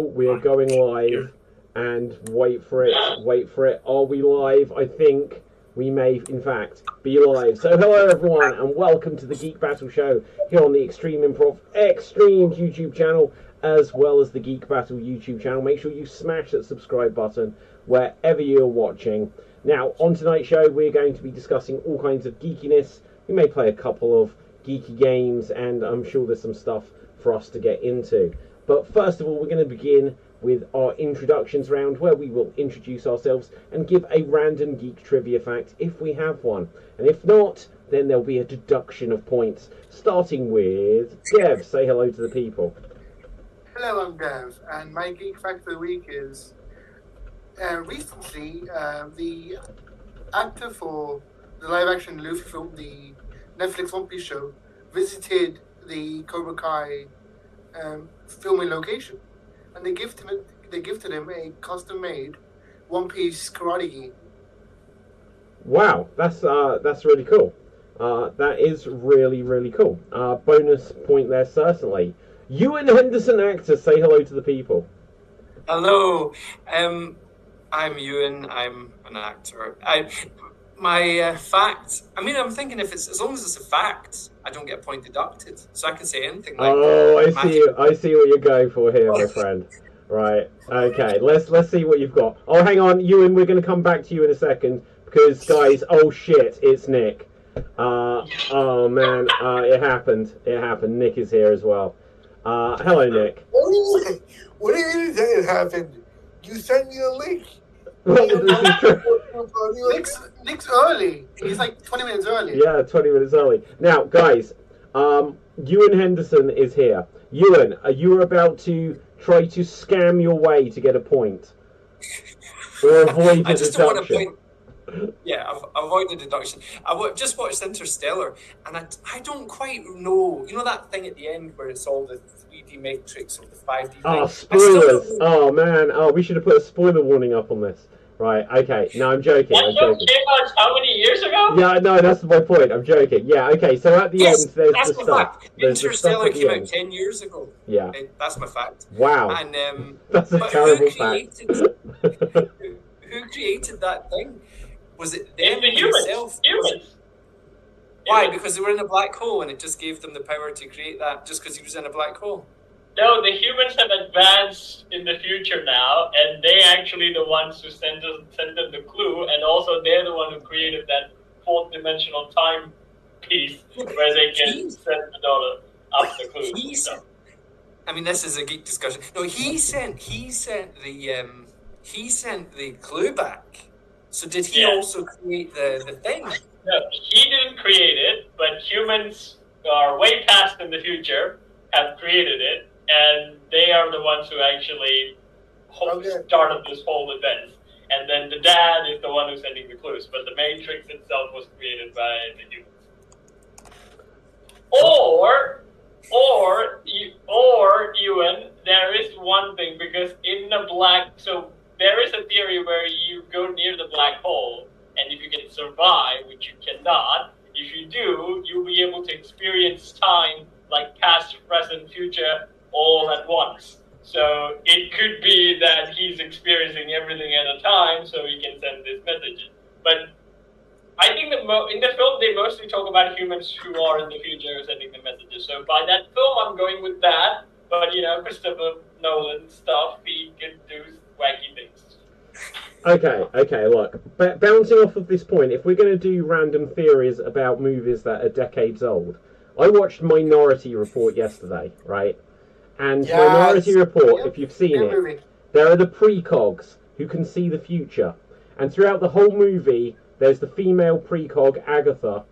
Oh, we are going live, and wait for it, wait for it. Are we live? I think we may, in fact, be live. So hello everyone, and welcome to the Geek Battle show here on the Improv Xstreamed YouTube channel, as well as the Geek Battle YouTube channel. Make sure you smash that subscribe button wherever you're watching. Now, on tonight's show, we're going to be discussing all kinds of geekiness. We may play a couple of geeky games, and I'm sure there's some stuff for us to get into. But first of all, we're going to begin with our introductions round, where we will introduce ourselves and give a random geek trivia fact if we have one. And if not, then there'll be a deduction of points, starting with Dev. Say hello to the people. Hello, I'm Dev, and my geek fact of the week is recently the actor for the live-action Luffy film, the Netflix One Piece show, visited the Cobra Kai filming location, and they gifted him a custom-made One Piece karate gi. Wow, that's really cool. That is really cool. Bonus point there, certainly. Ewan Henderson, actor, say hello to the people. Hello, I'm Ewan. I'm an actor. My fact. I mean, I'm thinking if it's as long as it's a fact, I don't get a point deducted, so I can say anything. Like, oh, I see what you're going for here, my friend. Right. Okay. Let's see what you've got. Oh, hang on, Ewan. We're going to come back to you in a second because, guys. Oh shit! It's Nick. Oh man. It happened. It happened. Nick is here as well. Hello, Nick. What do you mean that it happened? You sent me a link. Nick's early. He's like 20 minutes early. Yeah, 20 minutes early. Now, guys, Ewan Henderson is here. Ewan, you are about to try to scam your way to get a point. Or avoid a deduction. Yeah, avoid the deduction. I just watched Interstellar, and I don't quite know. You know that thing at the end where it's all the 3D matrix or the 5D thing? Oh, spoilers! Oh, man. Oh, we should have put a spoiler warning up on this. Right, okay. No, I'm joking. That show came out how many years ago? Yeah, no, that's my point. I'm joking. Yeah, okay. So at the end, there's that's the my stuff. fact. There's Interstellar the stuff came at the out 10 years ago. Yeah. That's my fact. Wow. And that's a terrible fact. Who created that thing? Was it them themselves? Humans. Why? Because they were in a black hole, and it just gave them the power to create that. Just because he was in a black hole. No, the humans have advanced in the future now, and they actually the ones who sent them the clue, and also they're the one who created that fourth dimensional time piece where they can send the dollar up the clue. I mean, this is a geek discussion. No, he sent the clue back. So did he also create the thing? No, he didn't create it, but humans are way past in the future have created it, and they are the ones who actually started this whole event. And then the dad is the one who's sending the clues, but the Matrix itself was created by the humans. Or Ewan, there is one thing, because in the so there is a theory where you go near the black hole, and if you can survive, which you cannot, if you do, you'll be able to experience time like past, present, future, all at once. So it could be that he's experiencing everything at a time, so he can send these messages. But I think that in the film, they mostly talk about humans who are in the future sending the messages. So by that film, I'm going with that. But, you know, Christopher Nolan stuff, he can do wacky things. Okay, look. Bouncing off of this point, if we're going to do random theories about movies that are decades old, I watched Minority Report yesterday, right? And Minority Report, if you've seen it, there are the precogs who can see the future. And throughout the whole movie, there's the female precog, Agatha,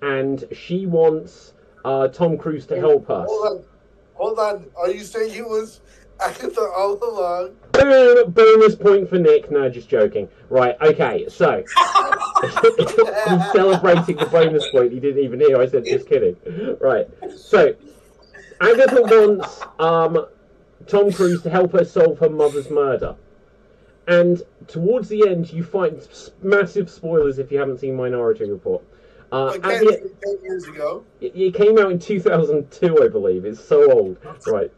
and she wants Tom Cruise to help us. Hold on. Are you saying it was Agatha all along? Bonus point for Nick. No, just joking. Right, okay, so he's celebrating the bonus point. He didn't even hear. I said, just kidding. Right, so Agatha wants Tom Cruise to help her solve her mother's murder. And towards the end, you find massive spoilers if you haven't seen Minority Report. 10 years ago. It came out in 2002, I believe. It's so old. Right.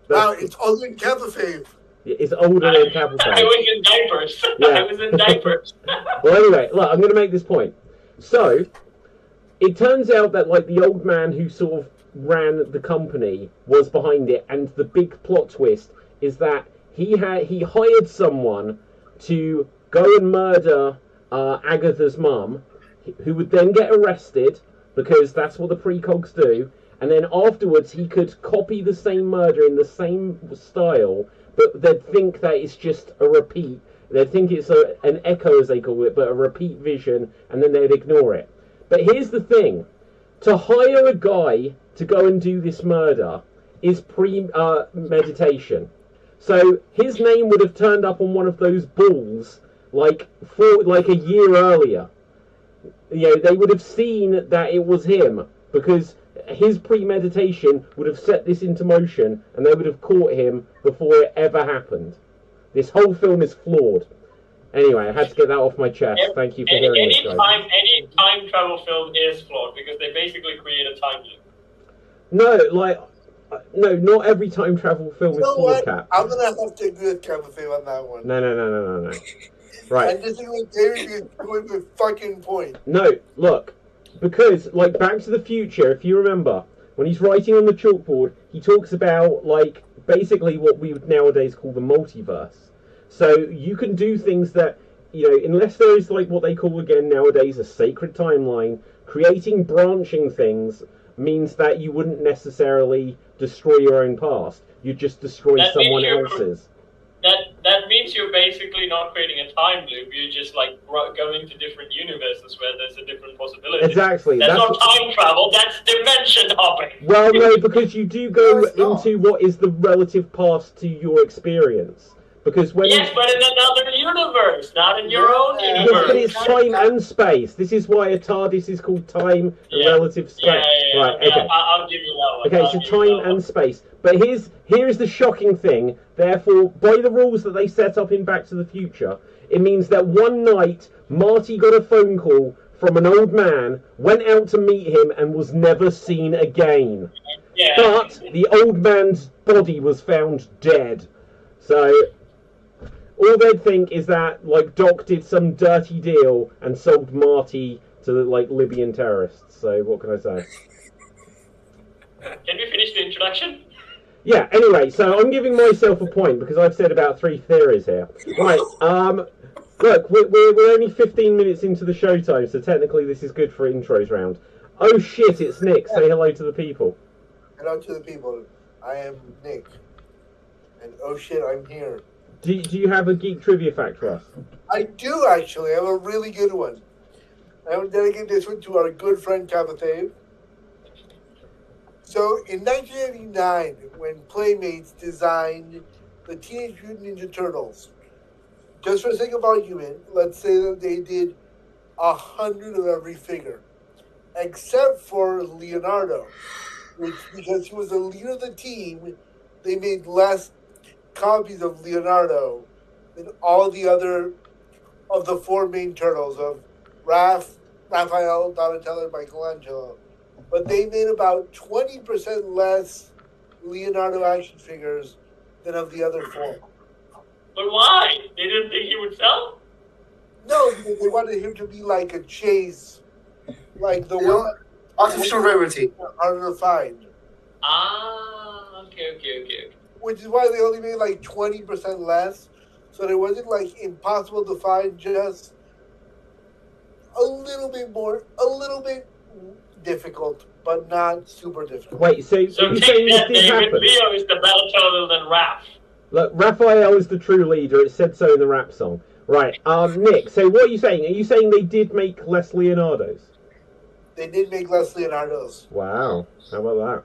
Wow, it's older than Capafave. It's older than Capital. I was in diapers. Yeah. I was in diapers. Well, anyway, look, I'm going to make this point. So, it turns out that like the old man who sort of ran the company was behind it, and the big plot twist is that he hired someone to go and murder Agatha's mum, who would then get arrested because that's what the precogs do, and then afterwards he could copy the same murder in the same style, but they'd think that it's just a repeat. They'd think it's an echo, as they call it, but a repeat vision, and then they'd ignore it. But here's the thing. To hire a guy to go and do this murder is premeditation. So his name would have turned up on one of those balls like a year earlier. You know, they would have seen that it was him because his premeditation would have set this into motion, and they would have caught him before it ever happened. This whole film is flawed. Anyway, I had to get that off my chest. Thank you for hearing this, guys. Any time travel film is flawed because they basically create a time loop. No, not every time travel film is flawed, Cap. I'm gonna have to agree with Capafave on that one. No. Right. I disagree with David with the fucking point. No, look, because like Back to the Future, if you remember, when he's writing on the chalkboard, he talks about like basically what we would nowadays call the multiverse. So you can do things that, you know, unless there is like what they call again nowadays a sacred timeline, creating branching things means that you wouldn't necessarily destroy your own past. You just destroy someone else's. That means you're basically not creating a time loop. You're just like going to different universes where there's a different possibility. Exactly. That's not time travel. That's dimension hopping. Well, no, because you do go into what is the relative past to your experience. Because when yes, but in another universe, not in your own universe. But it's time and space. This is why a TARDIS is called time and relative space. Right, okay. I'll give you that one. Okay, so time and space. But here's the shocking thing. Therefore, by the rules that they set up in Back to the Future, it means that one night, Marty got a phone call from an old man, went out to meet him, and was never seen again. Yeah. But the old man's body was found dead. So all they'd think is that, like, Doc did some dirty deal and sold Marty to, like, Libyan terrorists. So what can I say? Can we finish the introduction? Yeah, anyway, so I'm giving myself a point because I've said about 3 theories here. Right, look, we're only 15 minutes into the showtime, so technically this is good for intros round. Oh shit, it's Nick. Say hello to the people. Hello to the people. I am Nick. And oh shit, I'm here. Do you have a geek trivia fact for us? I do, actually. I have a really good one. I will dedicate this one to our good friend Capafave. So, in 1989, when Playmates designed the Teenage Mutant Ninja Turtles, just for the sake of argument, let's say that they did 100 of every figure, except for Leonardo, which, because he was the leader of the team, they made less copies of Leonardo than all the other of the 4 main turtles of Raphael, Donatello, and Michelangelo. But they made about 20% less Leonardo action figures than of the other 4. But why? They didn't think he would sell? No, because they wanted him to be like a chase, like the one artificial rarity, harder to find. Ah, okay. Which is why they only made like 20% less, so it wasn't like impossible to find, just a little bit difficult, but not super difficult. Wait, so So you're take saying that, this did David. happen? Leo is the better turtle than Raph. Look, Raphael is the true leader. It said so in the rap song. Right, Nick, so what are you saying? Are you saying they did make less Leonardos? They did make less Leonardos. Wow, how about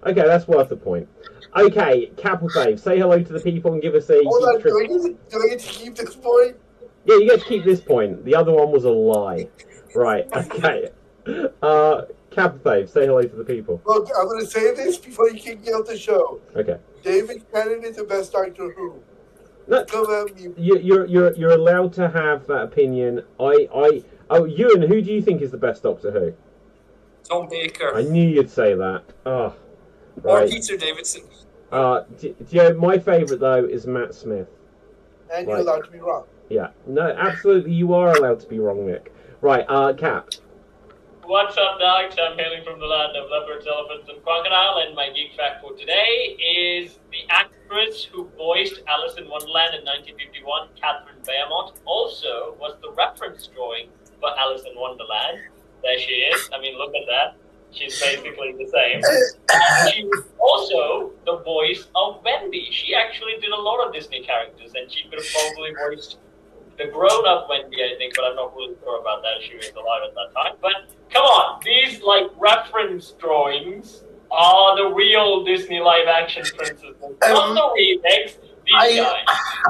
that? Okay, that's worth the point. Okay, Capafave, say hello to the people and give us a... Hold on, do I get to keep this point? Yeah, you get to keep this point. The other one was a lie. Right, okay. Capafave, say hello to the people. Look, I'm going to say this before you kick me out the show. Okay. David Tennant is the best Doctor Who. No, Come at me. you're allowed to have that opinion. Ewan, who do you think is the best Doctor Who? Tom Baker. I knew you'd say that. Oh, Or right. Peter Davidson. My favourite though is Matt Smith. And you're allowed to be wrong. Yeah, no, absolutely, you are allowed to be wrong, Nick. Right, Cap. What's up, dogs? I'm hailing from the land of leopards, elephants, and crocodile, and my geek fact for today is the actress who voiced Alice in Wonderland in 1951, Catherine Beaumont, also was the reference drawing for Alice in Wonderland. There she is. I mean, look at that. She's basically the same. And she was also the voice of Wendy. She actually did a lot of Disney characters, and she could have probably voiced the grown-up Wendy, I think, but I'm not really sure about that. She was alive at that time. But come on, these reference drawings are the real Disney live-action princesses, not the remakes. These guys.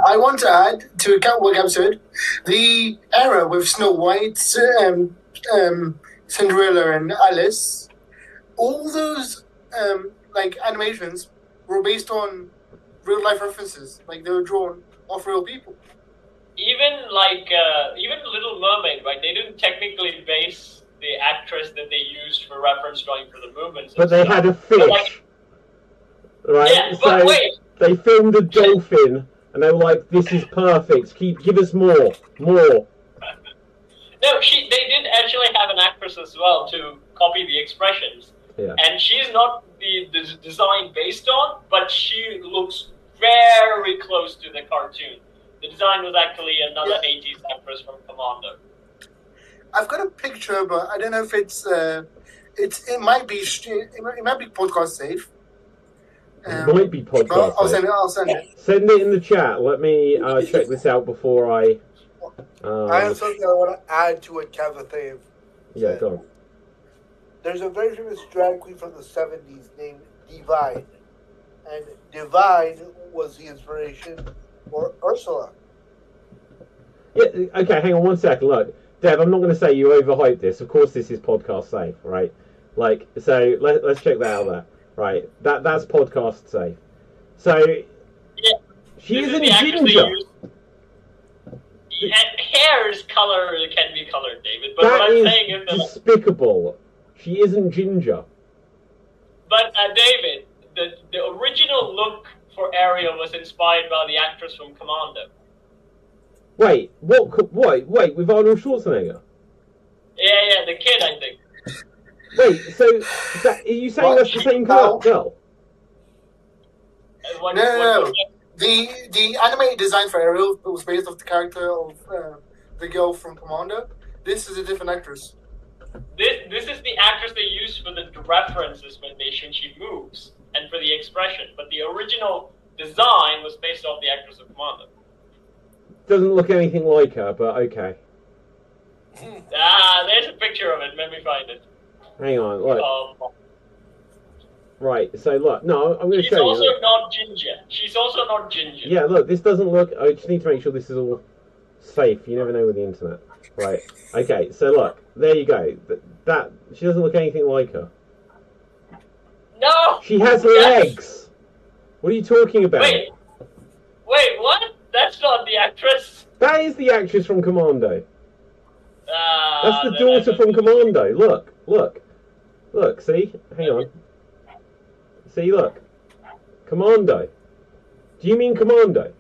I want to add to what Gab said. The era with Snow White, Cinderella, and Alice. All those animations were based on real life references. Like, they were drawn off real people. Even Little Mermaid, right? They didn't technically base the actress that they used for reference drawing for the movements. But they had a fish, right? Yeah, but wait. They filmed a dolphin, and they were like, "This is perfect. Give us more." No, they did actually have an actress as well to copy the expressions. Yeah. And she's not the design based on, but she looks very close to the cartoon. The design was actually another 80s actress from Commando. I've got a picture, but I don't know if it might be podcast safe. It might be podcast safe. I'll send it. Send it in the chat. Let me check this out before I. I have something I want to add to what Kavathave said. Yeah, go on. There's a very famous drag queen from the 70s named Divine. And Divine was the inspiration for Ursula. Yeah, okay, hang on 1 second. Look, Dev, I'm not going to say you overhyped this. Of course, this is podcast safe, right? So let's check that out there. Right, that's podcast safe. So, yeah, she isn't ginger. Hair's color can be colored, David. But that what I'm is saying is that despicable. She isn't ginger. But David, the original look for Ariel was inspired by the actress from Commando. Wait, what? Wait, with Arnold Schwarzenegger? Yeah, the kid, I think. Wait, so are you saying that's the same girl? No. The animated design for Ariel was based off the character of the girl from Commando. This is a different actress. This is the actress they use for the references when she moves and for the expression. But the original design was based off the actress of Commando. Doesn't look anything like her, but okay. There's a picture of it. Let me find it. Hang on, look. Right, so look, no, I'm going to show you. She's also not ginger. Yeah, look, this doesn't look. I just need to make sure this is all safe. You never know with the internet. Right. Okay, so look, there you go. That she doesn't look anything like her. No. She has legs. What are you talking about? Wait, what? That's not the actress. That is the actress from Commando. That's the daughter from Commando. Look. See? Hang on. See, look. Commando. Do you mean Commando?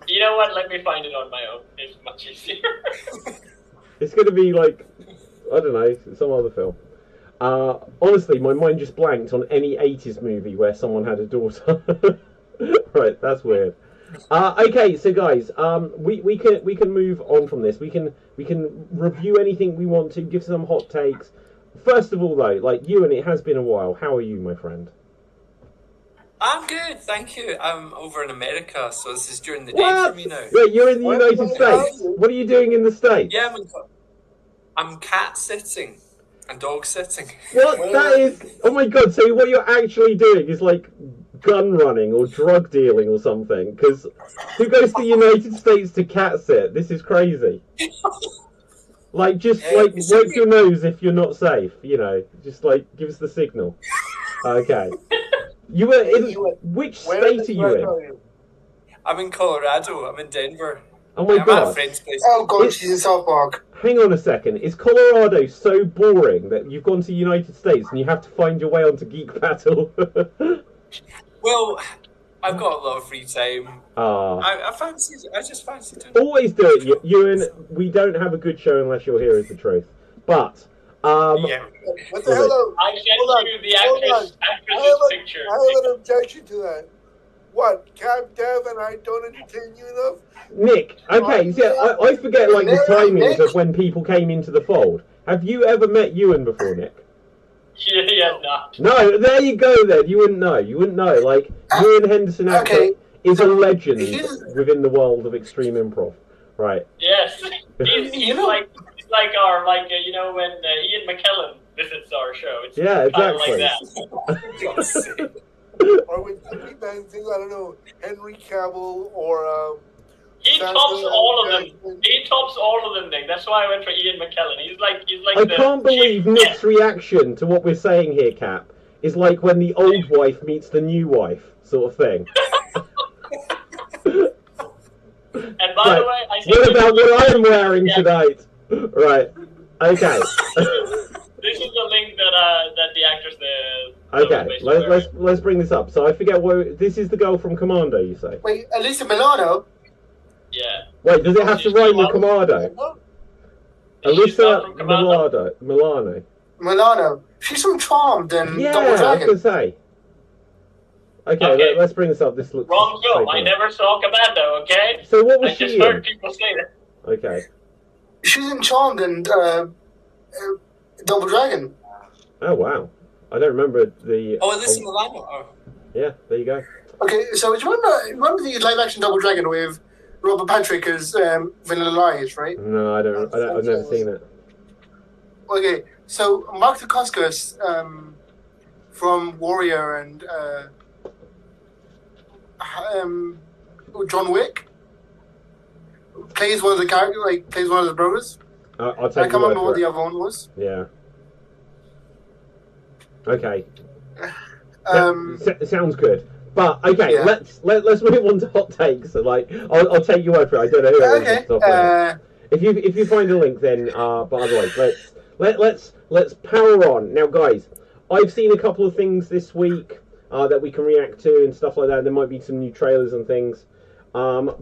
You know what? Let me find it on my own. It's much easier. It's going to be like, I don't know, some other film. Honestly, my mind just blanked on any 80s movie where someone had a daughter. Right, that's weird. Okay, so guys, we can move on from this. We can review anything we want to, give some hot takes. First of all, though, Ewan, it has been a while. How are you, my friend? I'm good, thank you. I'm over in America, so this is during the day for me now. Wait, you're in the United States? What are you doing in the States? Yeah, I'm cat sitting and dog sitting. What? That is... Oh my god, so what you're actually doing is gun running or drug dealing or something? Because who goes to the United States to cat sit? This is crazy. Wipe your nose if you're not safe, just give us the signal. Okay. You were in, which state are you in? I'm in Colorado, I'm in Denver. Oh my god. At a friend's place. Oh god, she's in South Park. hang on a second. Is Colorado so boring that you've gone to the United States and you have to find your way onto Geek Battle? Well, I've got a lot of free time. Ah. I just fancy doing it. Always do it, Ewan. We don't have a good show unless you're here, is the truth. But, Yeah. What the hell? I sent Hold on, you the hold actress, on. actress's picture. I have an objection to that. What? Cap Dev and I don't entertain you enough? Nick, okay, yeah, I forget like the timings of when people came into the fold. Have you ever met Ewan before, Nick? Yeah, not. No, there you go then. You wouldn't know. You wouldn't know. Like, Ewan Henderson Okay. is a legend He's- within the world of extreme improv. Right. Yes, he's You know- like our you know when Ian McKellen visits our show. It's Yeah, kind of exactly. like that. God's sake. Or when somebody bangs things, I don't know, Henry Cavill or He Samuel tops all of them. Jackson. He tops all of them, Nick. That's why I went for Ian McKellen. He's like I the can't believe chief- Nick's reaction to what we're saying here, Cap, is like when the old wife meets the new wife, sort of thing. And by the way, I think What about what I'm wearing tonight? Right. Okay. this is the link that the actress there. Okay. Let's bring this up. So I forget what this is. The girl from Commando, you say? Wait, Elisa Milano? Yeah. Wait, does it have to She's rhyme with from- Commando? She's not Alyssa from Commando. Milano. Milano. She's from Charmed and Yeah, Double I was Dragon. gonna say. Okay, Okay. let's bring this up. This looks Wrong film. I safe. never saw Commando. Okay. So what was I she just in? heard people say that. Okay. She's in Charmed and Double Dragon. Oh wow. I don't remember the. Oh, listen, Milano. Oh. Yeah, there you go. Okay, so do you remember the live action Double Dragon with Robert Patrick as Vanilla Ice, right? No, I've never seen it. Okay, so Mark Dacascos from Warrior and John Wick plays one of the characters, like plays one of the brothers. I'll I take can't your word remember for what it. the other one was. Yeah. Okay. Sounds good. But okay, Yeah. let's move on to hot takes. So, like, I'll take your word for it. I don't know who it is Okay. off the top of my head. If you find a link, then but otherwise, let's power on now, guys. I've seen a couple of things this week that we can react to and stuff like that. There might be some new trailers and things. What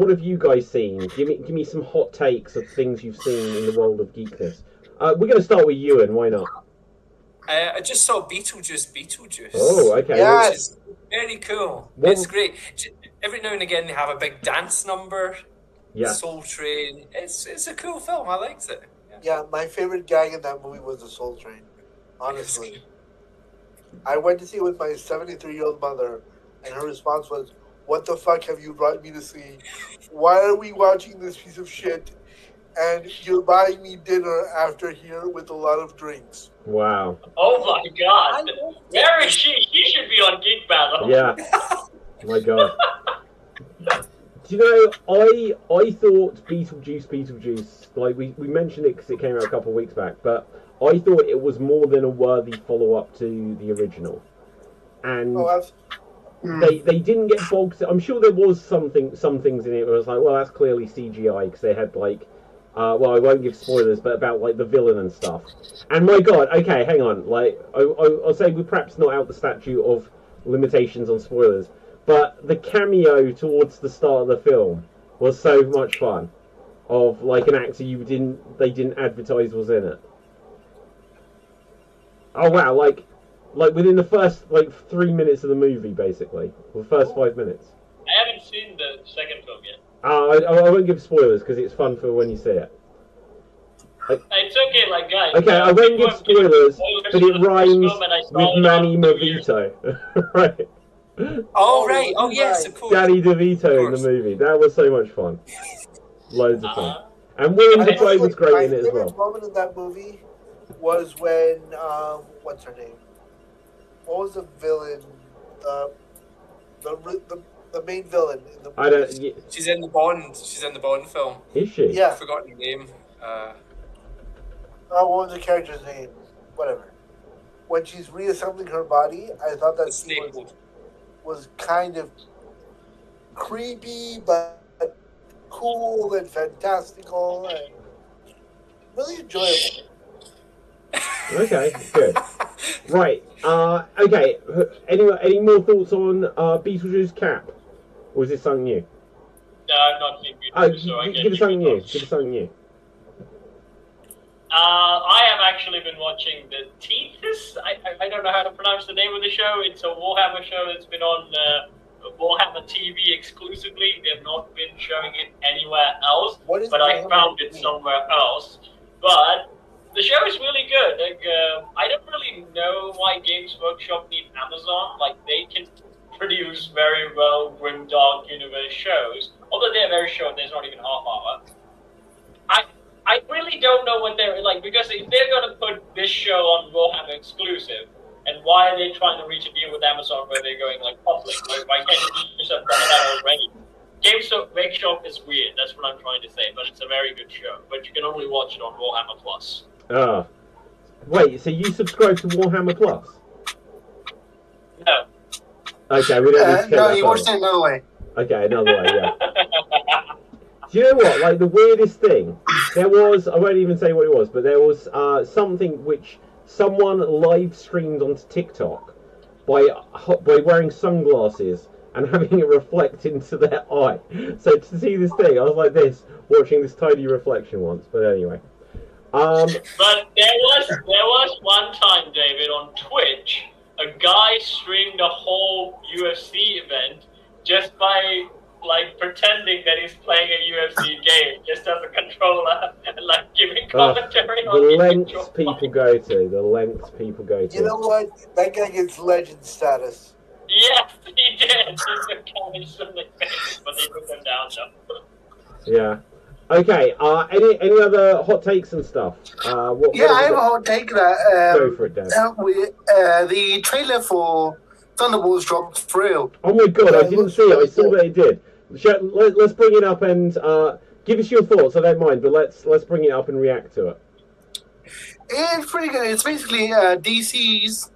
have you guys seen? Give me some hot takes of things you've seen in the world of geekness. We're going to start with Ewan. Why not? I just saw Beetlejuice. Oh, okay. Yeah. Which is very cool. What- It's great. Every now and again they have a big dance number. Yeah. Soul Train. It's a cool film. I liked it. Yeah, my favorite gag in that movie was the Soul Train. Honestly. I went to see it with my 73-year-old mother, and her response was, "What the fuck have you brought me to see? Why are we watching this piece of shit? And you're buying me dinner after here with a lot of drinks." Wow. Oh my God! Where is she? She should be on Geek Battle. Yeah. My God. Do you know, I thought Beetlejuice, like we mentioned it because it came out a couple of weeks back, but I thought it was more than a worthy follow-up to the original. And Oh, that's they didn't get bogged. I'm sure there was some things in it where I was like, well, that's clearly CGI because they had like, well, I won't give spoilers, but about like the villain and stuff. And my God, okay, hang on, like I'll say we're perhaps not out the statute of limitations on spoilers, but the cameo towards the start of the film was so much fun. Of like an actor they didn't advertise was in it. Oh wow, like within the first 3 minutes of the movie, basically, or the first 5 minutes. I haven't seen the second film yet. I won't give spoilers because it's fun for when you see it. It's okay, like guys. Okay, I won't people give have given spoilers, spoilers but for it the first rhymes film and I saw with it Manny on 2 years. DeVito. Right. Oh right. Oh yes, of course. Danny DeVito in course. the movie. That was so much fun. Loads of fun. Uh-huh. And William I Dafoe was great my in it as favorite well. moment in that movie was when what's her name? What was the villain? The main villain in the movie. I don't. y- She's in the Bond. She's in the Bond film. Is she? Yeah. I've forgotten her name. Oh, what was the character's name? Whatever. When she's reassembling her body, I thought that scene Stapled. was kind of creepy, but cool and fantastical and really enjoyable. Okay, good. Right. Okay. Any more thoughts on Beetlejuice Cap, or is this something new? No, I've not seen Oh, Beetlejuice, so I can't give us something give you new. thoughts. Give us something new. I have actually been watching the Thesis. I don't know how to pronounce the name of the show. It's a Warhammer show that's been on Warhammer TV exclusively. They have not been showing it anywhere else, but I found it somewhere else. But the show is really good. Like, I don't really know why Games Workshop need Amazon. Like, they can produce very well grimdark universe shows, although they're very short. There's not even half hour. I really don't know what they're like, because if they're going to put this show on Warhammer exclusive, and why are they trying to reach a deal with Amazon where they're going like public? Like, why can't you just have done that already? Games Workshop is weird. That's what I'm trying to say, but it's a very good show. But you can only watch it on Warhammer Plus. Wait. So you subscribe to Warhammer Plus? No. Okay, we don't need to no, you watched it another way. Okay, another way. Yeah. Do you know what? Like, the weirdest thing, there was, I won't even say what it was, but there was something which someone live streamed onto TikTok by wearing sunglasses and having it reflect into their eye. So to see this thing, I was like this, watching this tiny reflection once. But anyway. But there was one time, David, on Twitch, a guy streamed a whole UFC event just by like pretending that he's playing a UFC game just as a controller and like giving commentary on the lengths people go to. The lengths people go to. You know what? That guy gets legend status. Yes, he did. He became so famous, but they took him down though. Yeah. Okay. Any other hot takes and stuff? I have a hot take that. Go for it, Dan. The trailer for Thunderbolts dropped for real. Oh my god! I didn't see it. I saw that it did. Let's bring it up and give us your thoughts. I don't mind, but let's bring it up and react to it. It's pretty good. It's basically DC's,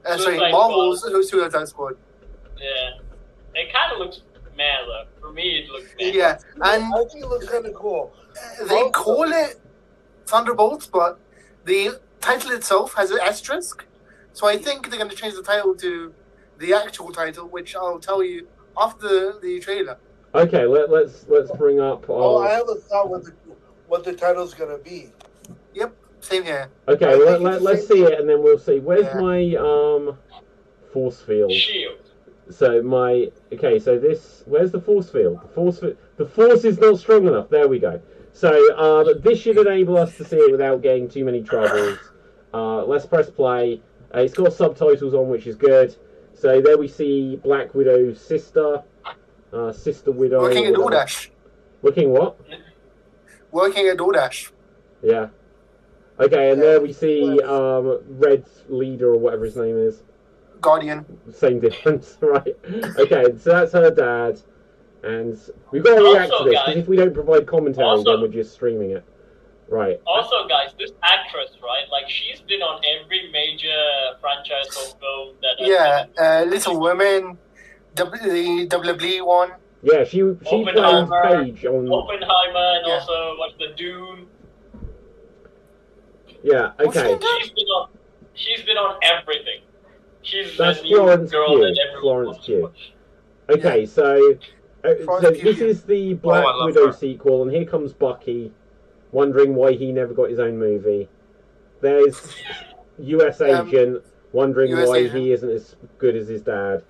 Marvel's Suicide Squad. Yeah, it kind of looks meh though. For me, it looks meh. Yeah, and I think it looks kind of cool. They call it Thunderbolts, but the title itself has an asterisk. So I think they're going to change the title to the actual title, which I'll tell you after the trailer. Okay, let's bring up. I have a thought what the title's gonna be. Yep, same here. Okay, let's see it and then we'll see. Where's my force field? Shield. So where's the force field? The force is not strong enough. There we go. So this should enable us to see it without getting too many troubles. Let's press play. It's got subtitles on, which is good. So there we see Black Widow's sister. Sister Widow. Working at DoorDash. Working what? Working at DoorDash. Yeah. Okay, and there we see Red's leader, or whatever his name is. Guardian. Same difference, right? Okay, so that's her dad. And we've got to react to this, because if we don't provide commentary, then we're just streaming it. Right. Also, guys, this actress, right? Like, she's been on every major franchise or film that. Little Women, the WWE one. Yeah, she played Paige on Oppenheimer, and also what's the Dune. Yeah. Okay. She's been on everything. She's That's the new Florence girl Pugh. that everyone wants to watch. Okay, so this is the Black Widow sequel, and here comes Bucky, wondering why he never got his own movie. There's US Agent, wondering why he isn't as good as his dad.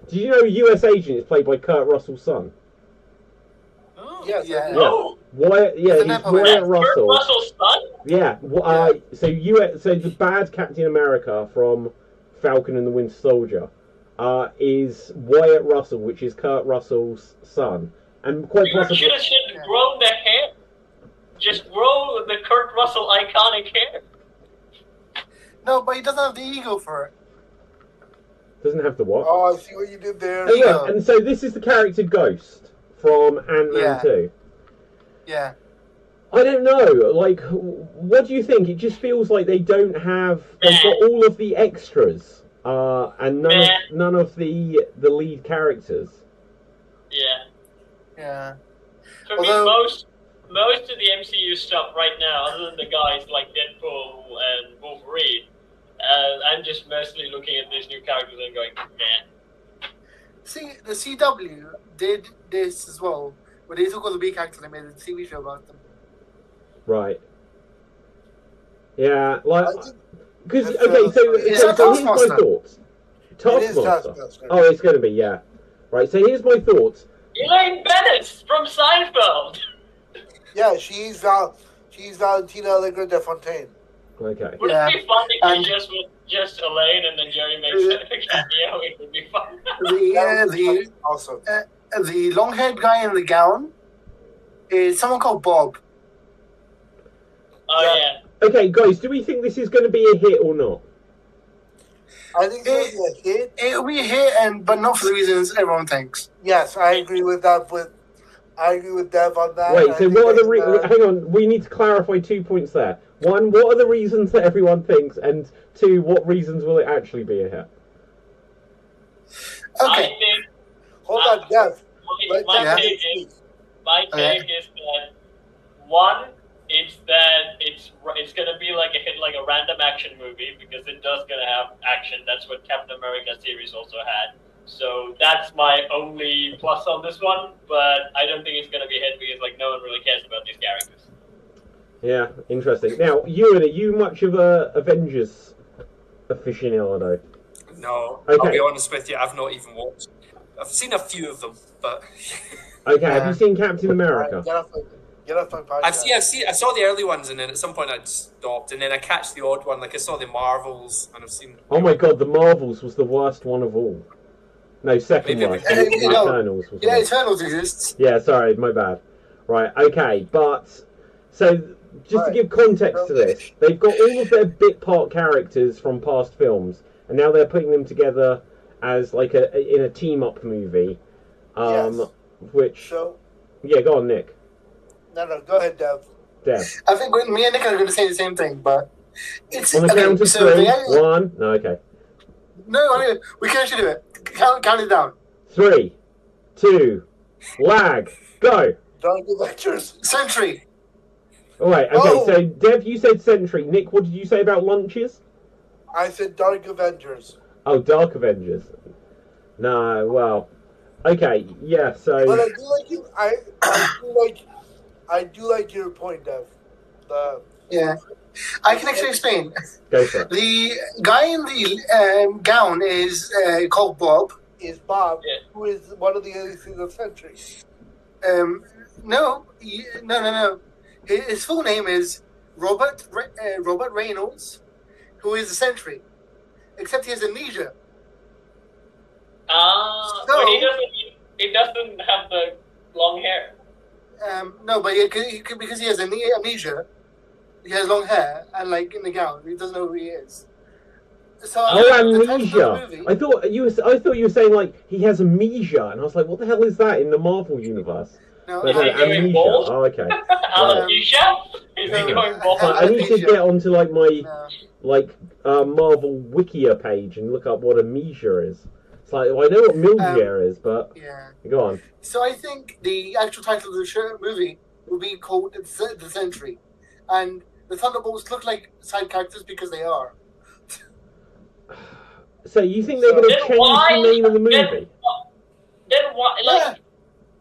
Did you know US Agent is played by Kurt Russell's son? Oh. Yes, yeah. He's Wyatt Russell. Kurt Russell's son? Yeah. So the bad Captain America from Falcon and the Winter Soldier is Wyatt Russell, which is Kurt Russell's son, and quite possibly. You should have grown the hair. Just grow the Kurt Russell iconic hair. No, but he doesn't have the ego for it. Doesn't have the what? Oh, I see what you did there. Yeah, and so this is the character Ghost from Ant-Man 2. Yeah. I don't know. Like, what do you think? It just feels like they don't have. They've got all of the extras, and none of the lead characters. Yeah. Yeah. For me, most of the MCU stuff right now, other than the guys like Deadpool and Wolverine, I'm just mostly looking at these new characters and going, man. See, the CW did this as well, where they took all the big actors and made a TV show about them. Right. Yeah, like, because It's, okay, so here's my Taskmaster. thoughts. It is Taskmaster. Taskmaster. Oh, it's going to be, yeah. Right. So here's my thoughts. Elaine Bennett from Seinfeld. Yeah, she's Valentina Allegra de Fontaine. Okay. Would Yeah. it be fun if And- it just was just Elaine and then Jerry makes a cameo? It would be fun. Awesome. The long-haired guy in the gown is someone called Bob. Oh yeah. Okay, guys, do we think this is going to be a hit or not? I think it's going to be a hit. It'll be a hit, but not for the reasons everyone thinks. Yes, I agree with that. I agree with Dev on that. Wait, I so think what are the it's, hang on, we need to clarify 2 points there. One, what are the reasons that everyone thinks, and two, what reasons will it actually be a hit? I Okay. think Hold on, Dev. my Yeah. take is Okay. that one, it's gonna be like a hit, like a random action movie because it does gonna have action. That's what Captain America series also had. So that's my only plus on this one. But I don't think it's gonna be a hit because like no one really cares about these characters. Yeah, interesting. Now, Ewan, are you much of a Avengers aficionado? No, Okay. I'll be honest with you, I've not even watched. I've seen a few of them, but Okay, have you seen Captain America? Get off my podcast. I saw the early ones, and then at some point I'd stopped, and then I catch the odd one. Like I saw the Marvels, and I've seen. Oh my god, the Marvels was the worst one of all. No, second Maybe worst. we- The You know, Eternals was the Yeah, worst. Eternals exists. Yeah, sorry, my bad. Right, okay, but so just to give context to this, they've got all of their bit part characters from past films, and now they're putting them together as like in a team up movie. Yes. Which So, yeah, go on, Nick. no, go ahead, Dev. Dev. I think me and Nick are going to say the same thing, but it's On the count of so three. the- One. No, okay. No, we can actually do it. Count it down. 3, 2, lag, go. Dark Avengers. Sentry. All right, okay. Oh. So Dev, you said Sentry. Nick, what did you say about lunches? I said Dark Avengers. Oh, Dark Avengers. No, well, okay, yeah. So But I do like you. I do like your point, Dev. Yeah. I can actually explain. go for it. The guy in the gown is called Bob. Is Bob, Yeah. who is one of the aliens of the Century. No. His full name is Robert Reynolds, who is a Sentry. Except he has amnesia. But So- he doesn't have the long hair. No, but because he has amnesia, he has long hair and like in the gown, he doesn't know who he is. So Oh, the title of the amnesia! movie- I thought you were saying like he has amnesia, and I was like, what the hell is that in the Marvel universe? No, But Is he going amnesia. bald? Oh, okay. Alopecia? Is he No. going bald? So I need to get onto like my no. Marvel Wikia page and look up what amnesia is. It's like, well, I know what mildia is, but Yeah. go on. So I think the actual title of the movie will be called The Sentry, and the Thunderbolts look like side characters because they are. So you think they're going to Then change why- the name of the movie? Then why? Like,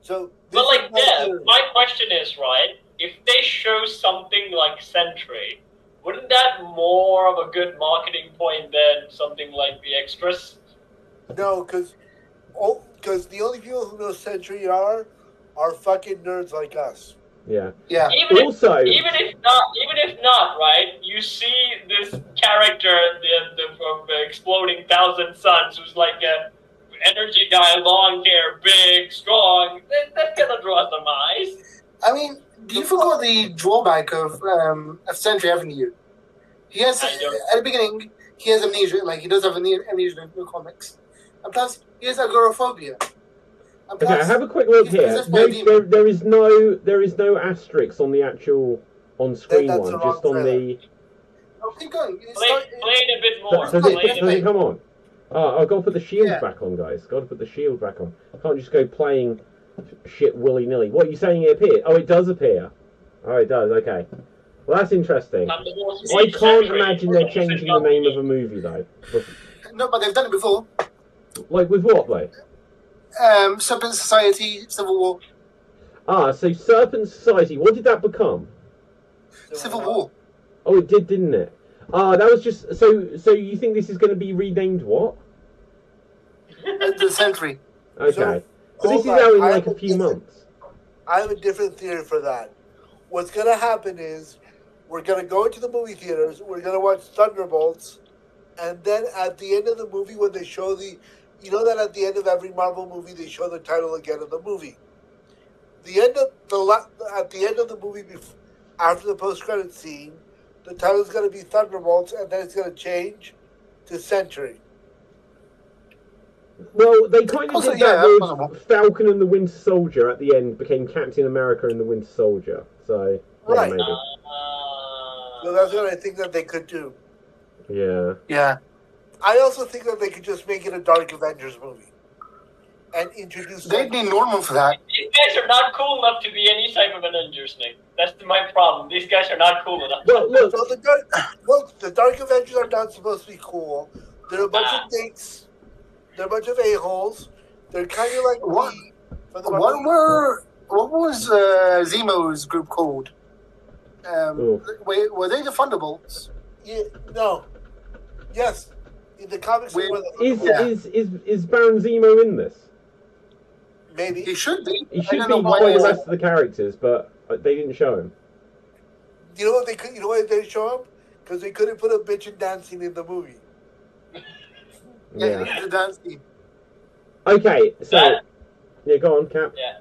So, but like, this is my yeah. theory. My question is, right? If they show something like Sentry, wouldn't that more of a good marketing point than something like the extras? No, because the only people who know Century are fucking nerds like us. Yeah. Yeah. Even Also, even if not, right? You see this character, the exploding thousand suns, who's like a energy guy, long hair, big, strong. That's gonna draw some eyes. I mean, you forgot the drawback of Sentry, haven't you? He has I don't. at the beginning he has amnesia, like he does have amnesia in the comics, and plus he has agoraphobia. And okay, I plus, have a quick look he's here. possessed by a No, demon. there is no asterisk on the actual on-screen That's one, the wrong just on trailer. the. Oh, keep going. It's Play not- it a bit more. Does Play it come on? Oh, I've got to put the shield Yeah. back on, guys. Got to put the shield back on. I can't just go playing shit willy-nilly. What are you saying? It appears? Oh, it does appear. Oh, it does. Okay. Well, that's interesting. I can't imagine they're changing the name of a movie though. No, but they've done it before. Like with what though? Serpent Society, Civil War. Ah, so Serpent Society. What did that become? Civil War. Oh, it did, didn't it? Ah, that was just so. So you think this is going to be renamed what? The Century. Okay. So this is hold out on, in I like have a few months. I have a different theory for that. What's going to happen is we're going to go into the movie theaters, we're going to watch Thunderbolts, and then at the end of the movie, when they show the, you know that at the end of every Marvel movie, they show the title again of the movie. The end of at the end of the movie, after the post-credit scene, the title is going to be Thunderbolts, and then it's going to change to Century. Well, they kind of Also, did yeah, that possible. with Falcon and the Winter Soldier at the end became Captain America and the Winter Soldier. So, yeah, Right. maybe. So that's what I think that they could do. Yeah. Yeah. I also think that they could just make it a Dark Avengers movie and introduce. They'd need Norman for that. These guys are not cool enough to be any type of Avengers thing. That's my problem. These guys are not cool enough. Well, look. So the Dark Avengers are not supposed to be cool. They're a bunch of dicks. They're a bunch of a-holes. They're kind of like What? me. For What was Zemo's group called? Were they the Thunderbolts? Yeah, no. Yes. In the comics, they were Is Baron Zemo in this? maybe. He should be. He I should don't be know why by the they- rest of the characters, but they didn't show him. You know what they could? You know why they didn't show him? Because they couldn't put a bitch in dancing in the movie. Yeah, the dance team. Okay, so That- yeah, go on, Cap. Yeah.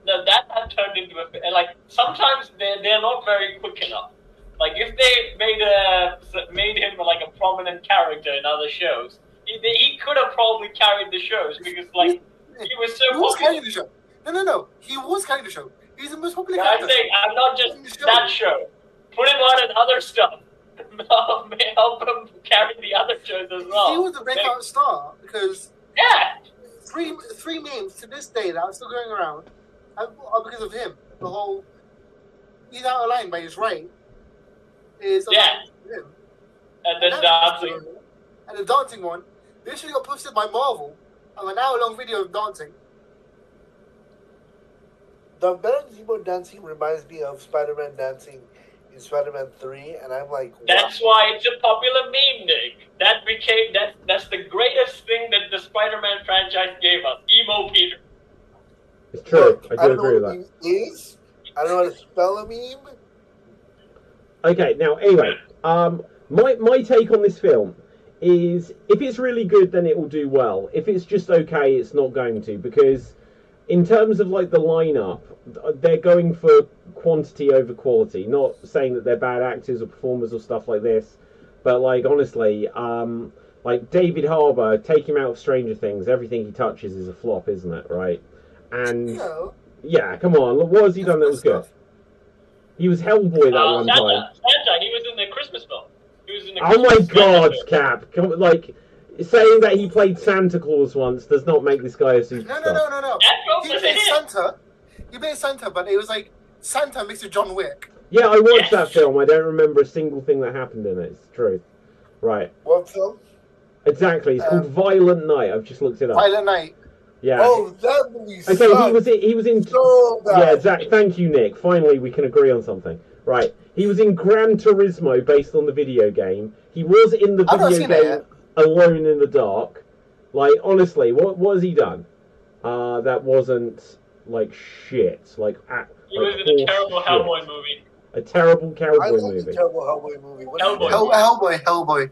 No, that had turned into a like. Sometimes they're not very quick enough. Like if they made him like a prominent character in other shows, he could have probably carried the shows because like he was so He was popular. carrying the show. No. He was carrying the show. He's the most popular Yeah, I'm character. saying I'm not just that show. Put him on in other stuff. Help him carry the other shows as well. He was the breakout star because Yeah. three memes to this day that are still going around are because of him. The whole he's out of line, but he's right. Is Yeah. him. And then dancing. And the dancing one, they actually got posted by Marvel of an hour-long video of dancing. The Baron Zemo dancing reminds me of Spider-Man dancing in Spider-Man 3, and I'm like, wow. That's why it's a popular meme, Nick. That's the greatest thing that the Spider-Man franchise gave us. Emo Peter. It's true. Look, I do don't know agree with what that. a meme is. I don't know how to spell a meme. Okay, now anyway, my take on this film is if it's really good, then it will do well. If it's just okay, it's not going to, because in terms of like the lineup, they're going for quantity over quality. Not saying that they're bad actors or performers or stuff like this, but like honestly, like David Harbour, take him out of Stranger Things, everything he touches is a flop, isn't it? Right? And No. yeah, come on, look, what has he done that was good? He was Hellboy that one time. Santa, he was in the Christmas film. He was in the Oh my Christmas God, film. Cap! Come on, like saying that he played Santa Claus once does not make this guy a superstar. No. That film He was played in it. Santa. He played Santa, but it was like Santa mixed with John Wick. Yeah, I watched Yes. that film. I don't remember a single thing that happened in it. It's the truth. Right. What film? Exactly. It's called Violent Night. I've just looked it up. Violent Night. Yeah. Oh, that movie Okay, sucked. he was in. So bad. Yeah, exactly. Thank you, Nick. Finally, we can agree on something. Right. He was in Gran Turismo, based on the video game. He was in the I've not video seen it game yet. Alone in the Dark. Like, honestly, what has he done? That wasn't like shit. Like, He was in a terrible shit. Hellboy movie. A terrible I cowboy love the movie. terrible Hellboy movie. What Hellboy. Hellboy.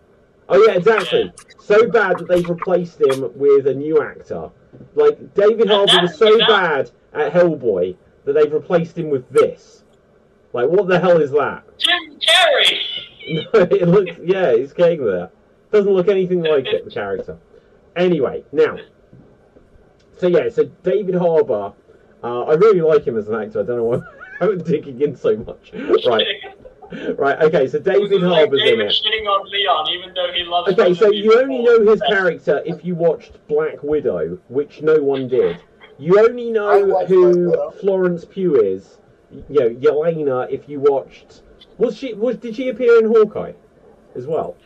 Oh yeah, exactly. So bad that they've replaced him with a new actor. Like David Harbour was so bad at Hellboy that they've replaced him with this. Like, what the hell is that? Jim Carrey. No, it looks, yeah, he's getting there. Doesn't look anything like it, the character. Anyway, now, so David Harbour, I really like him as an actor. I don't know why I'm digging in so much. Right, okay, so David Like Harbour's in David it. shitting on Leon, even though he loves. Okay, so other you people only know his more. character if you watched Black Widow, which no one did. You only I know watched who Black Widow. Florence Pugh is. You know, Yelena, if you watched... Did she appear in Hawkeye as well?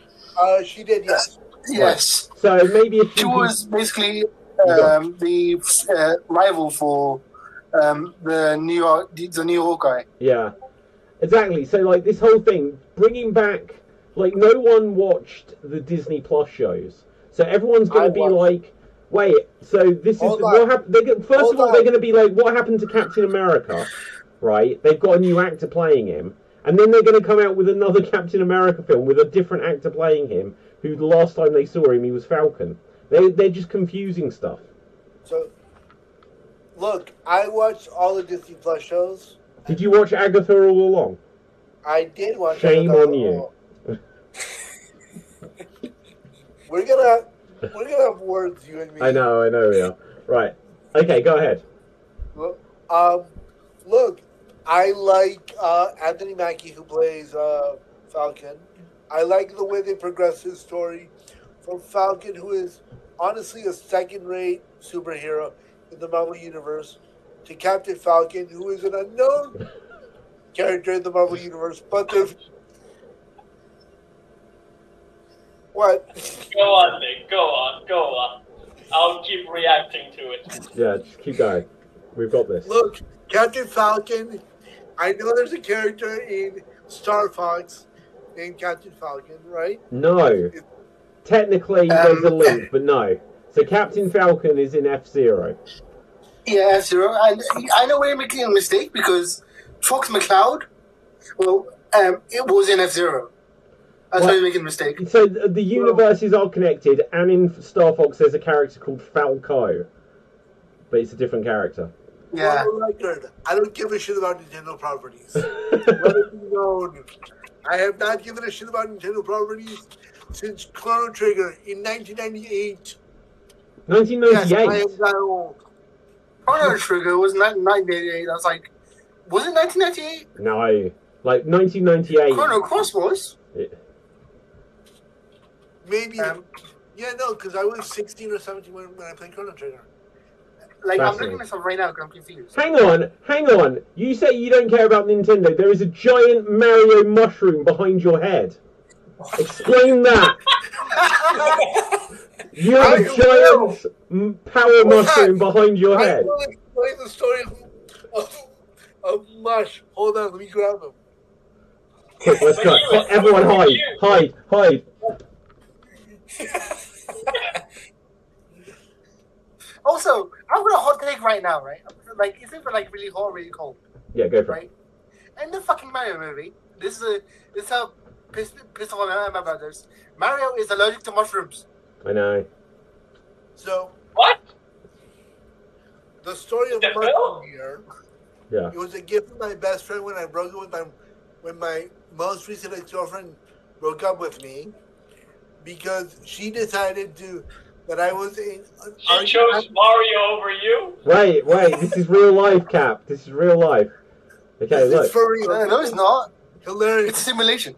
She did, yes. Yes. So maybe if She you... was basically go. the rival for the new Hawkeye. Yeah, exactly. So, like, this whole thing, bringing back... Like, no one watched the Disney Plus shows. So everyone's going to be watched. like, wait, so this is... Hold What on. happened? First Hold of all, on. they're going to be like, what happened to Captain America? Right? They've got a new actor playing him. And then they're going to come out with another Captain America film with a different actor playing him, who the last time they saw him, he was Falcon. They're just confusing stuff. So, look, I watched all the Disney Plus shows. Did you watch Agatha all along? I did watch. Shame Agatha on you. We're gonna have words, you and me. I know, we are. Right. Okay, go ahead. Look, I like Anthony Mackie, who plays Falcon. I like the way they progress his story from Falcon, who is honestly a second-rate superhero in the Marvel Universe, to Captain Falcon, who is an unknown character in the Marvel Universe. But there's... What? Go on, Nick. Go on. I'll keep reacting to it. Yeah, just keep going. We've got this. Look, Captain Falcon, I know there's a character in Star Fox named Captain Falcon, right? No. Technically, there's a link, but no. So Captain Falcon is in F-Zero. Yeah, F-Zero. And I know we're making a mistake because Fox McCloud, it was in F-Zero. That's why you're making a mistake. So the universes are connected, and in Star Fox there's a character called Falco. But it's a different character. Yeah. For the record, I don't give a shit about Nintendo properties. Let it be known. I have not given a shit about Nintendo properties since Chrono Trigger in 1998. 1998? Yes, I am that old. Chrono Trigger was 1998. I was like, was it 1998? No. Like, 1998. Chrono Cross was. Maybe. Yeah, no, because I was 16 or 17 when I played Chrono Trigger. Like, I'm looking this up right now because I'm confused. Hang on. You say you don't care about Nintendo. There is a giant Mario mushroom behind your head. Explain that. You have a giant power mushroom behind your head. I will explain the story of Mush. Hold on, let me grab him. Quick, let's go. Everyone hide. Also, I'm gonna hot take right now, right? Like, is it like really hot or really cold? Yeah, go for right? In the fucking Mario movie, this is how pissed off my brothers. Mario is allergic to mushrooms. I know. So What? the story of The Mush film? here. Yeah. It was a gift from my best friend when I broke up with when my most recent ex-girlfriend broke up with me, because she decided that I was in. She chose Mario over you? Wait. This is real life, Cap. This is real life. Okay, This look. is for real. No, it's not. Hilarious. It's a simulation.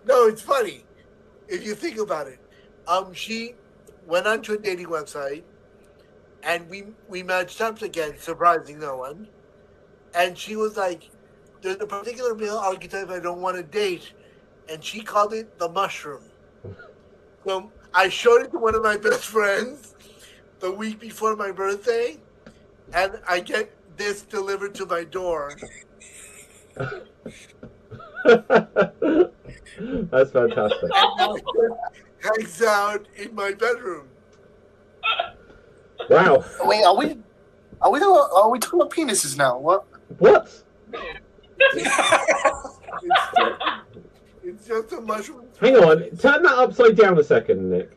No, it's funny if you think about it. She went onto a dating website, and we matched up again, surprising no one. And she was like, "There's a particular male archetype I don't want to date," and she called it the mushroom. So I showed it to one of my best friends the week before my birthday, and I get this delivered to my door. That's fantastic. Hangs out in my bedroom. Wow. Wait, are we talking about penises now? What? What? It's just a mushroom. Hang on. Turn that upside down a second, Nick.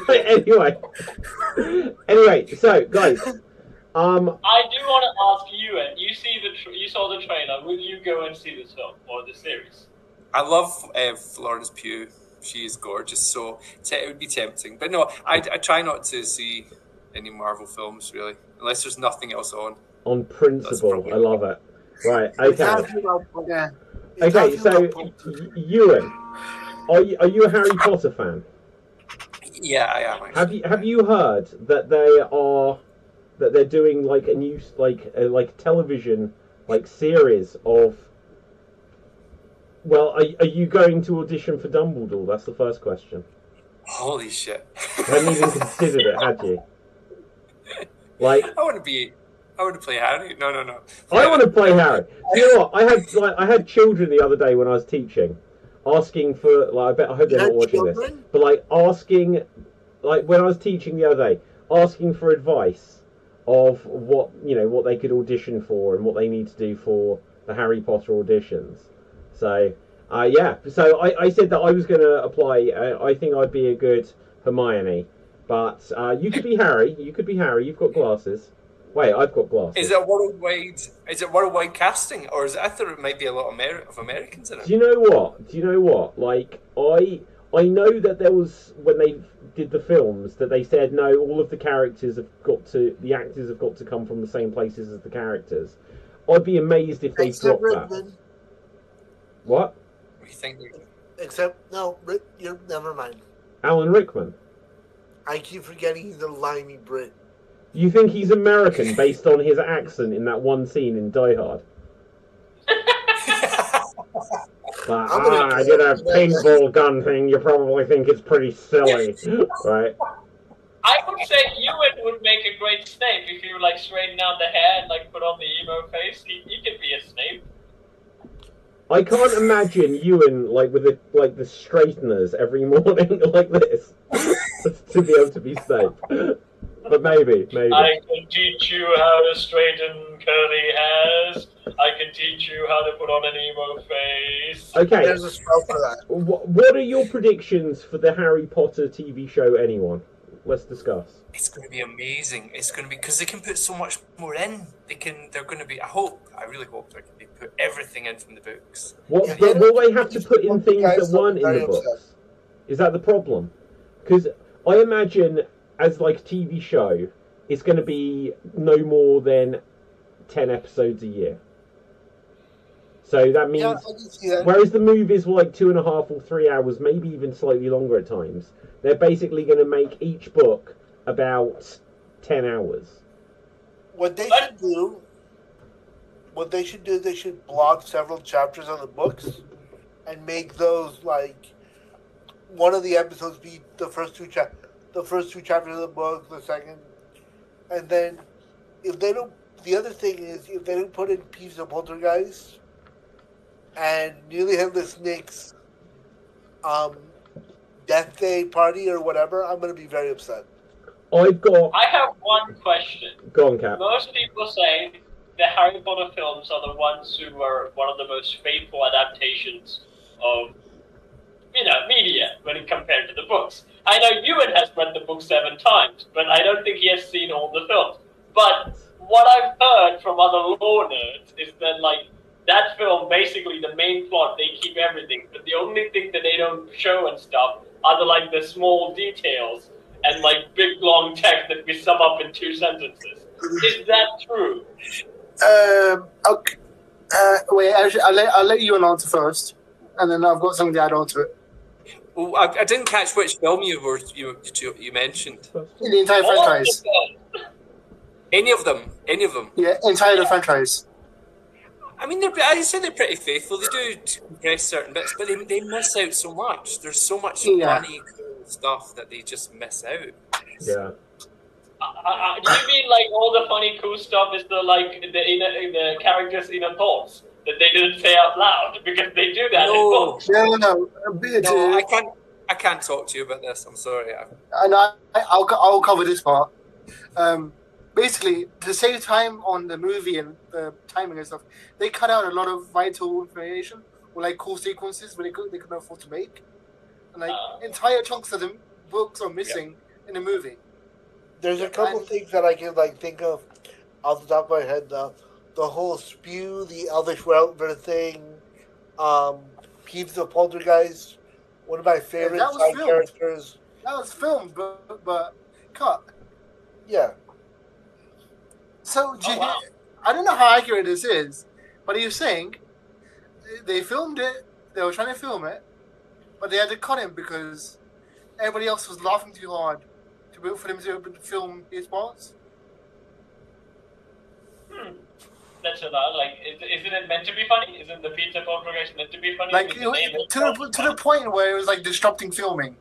Anyway, so guys, I do want to ask you, and you saw the trailer. Would you go and see this film or the series? I love Florence Pugh. She is gorgeous, so it would be tempting. But no, I try not to see any Marvel films, really, unless there's nothing else on. On principle, I love it. Right, okay. Yeah. Okay, so Ewan, are you a Harry Potter fan? Yeah, I am. Actually. Have you heard that they're doing like a new like television like series of? Well, are you going to audition for Dumbledore? That's the first question. Holy shit! You hadn't even considered it, had you? Like, I want to play Harry. No. I want to play Harry. Do you know what? I had children the other day when I was teaching, asking for like. I hope they're not watching this, but like asking, like when I was teaching the other day, asking for advice of what they could audition for and what they need to do for the Harry Potter auditions. So, yeah. So I said that I was going to apply. I think I'd be a good Hermione, but you could be Harry. You could be Harry. You've got glasses. Wait, I've got glasses. Is it worldwide? Is it worldwide casting, or is it? I thought it might be a lot of Americans in it. Do you know what? Like I know that there was when they did the films that they said no, all of the actors have got to come from the same places as the characters. I'd be amazed if they dropped that. What? What do you think? Except, no, you're never mind. Alan Rickman. I keep forgetting he's a limey Brit. You think he's American based on his accent in that one scene in Die Hard? I did a paintball gun thing. You probably think it's pretty silly, right? I would say Ewan would make a great Snape if you like straighten out the hair and like put on the emo face. He could be a Snape. I can't imagine Ewan like with the straighteners every morning like this to be able to be safe. But maybe. I can teach you how to straighten curly hairs. I can teach you how to put on an emo face. Okay. There's a spell for that. What are your predictions for the Harry Potter TV show? Anyone? Let's discuss. It's going to be amazing. It's going to be because they can put so much more in. They're going to be. I really hope they put everything in from the books. Will they have to put in things that weren't in the books? Is that the problem? Because I imagine as like a TV show, it's going to be no more than 10 episodes a year. So that means, whereas the movies were like 2.5 or 3 hours, maybe even slightly longer at times, they're basically going to make each book about 10 hours. What they should do, they should block several chapters of the books and make those like one of the episodes be the first two chapters of the book, the second, and then if they don't, the other thing is if they don't put in Peeves of Poltergeist and Nearly Headless Nick's Death Day party or whatever, I'm going to be very upset. I have one question. Go on, Cap. Most people say the Harry Potter films are the ones who are one of the most faithful adaptations of media when compared to the books. I know Ewan has read the book 7 times, but I don't think he has seen all the films. But what I've heard from other lore nerds is that, like, that film, basically the main plot, they keep everything, but the only thing that they don't show and stuff are the small details and, like, big, long text that we sum up in 2 sentences. Is that true? Okay. Wait, actually, I'll let you answer first, and then I've got something to add on to it. Well, I didn't catch which film you mentioned. In the entire franchise. Any of them? Yeah, entire franchise. I mean, I say they're pretty faithful. They do compress certain bits, but they miss out so much. There's so much funny, cool stuff that they just miss out. Yeah. Do you mean like all the funny, cool stuff is the characters' inner thoughts that they didn't say out loud because they do that in books? No. I can't talk to you about this. I'm sorry. And I'll cover this part. Basically, to save time on the movie and the timing and stuff, they cut out a lot of vital information or like cool sequences where they couldn't afford to make, and like entire chunks of the books are missing in the movie. There's a couple things that I can like think of off the top of my head. The whole spew, the Elvish Weltver thing, Peeves of Poltergeist, one of my favorite side characters. That was filmed, but cut. Yeah. So, I don't know how accurate this is, but you're saying they filmed it, they were trying to film it, but they had to cut him because everybody else was laughing too hard for them to film his parts. That's a lot. Like, isn't it meant to be funny? Isn't the pizza poltergeist meant to be funny? Like to the point where it was like disrupting filming.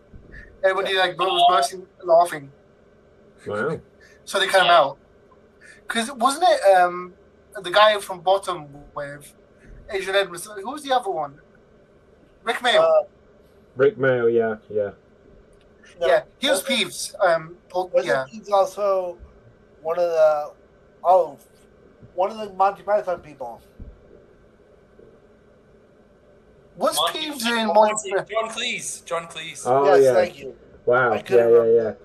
Everybody was bursting laughing. Wow. So they cut him out. Because wasn't it the guy from Bottom with Adrian Edmonds? Who was the other one? Rick Mail. Rick Mail, yeah. No, yeah, he was Peeves. He's also one of the Monty Python people. Was Peeves in Monty? John Cleese. Oh, yes, yeah. thank you. Wow. I couldn't remember.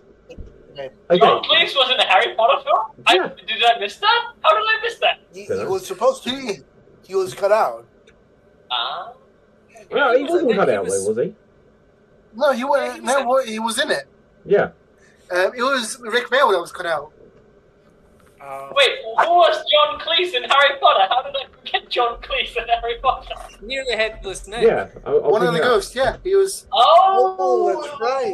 Okay. John Cleese was in the Harry Potter film? Yeah. Did I miss that? How did I miss that? He was supposed to be. He was cut out. Ah. Well, he wasn't cut out, though, was he? No, he was. He was in it. Yeah. It was Rick Mail that was cut out. Wait, who was John Cleese in Harry Potter? How did I forget John Cleese in Harry Potter? Near the headless neck. Yeah. One of the ghosts, yeah. He was. Oh, that's right.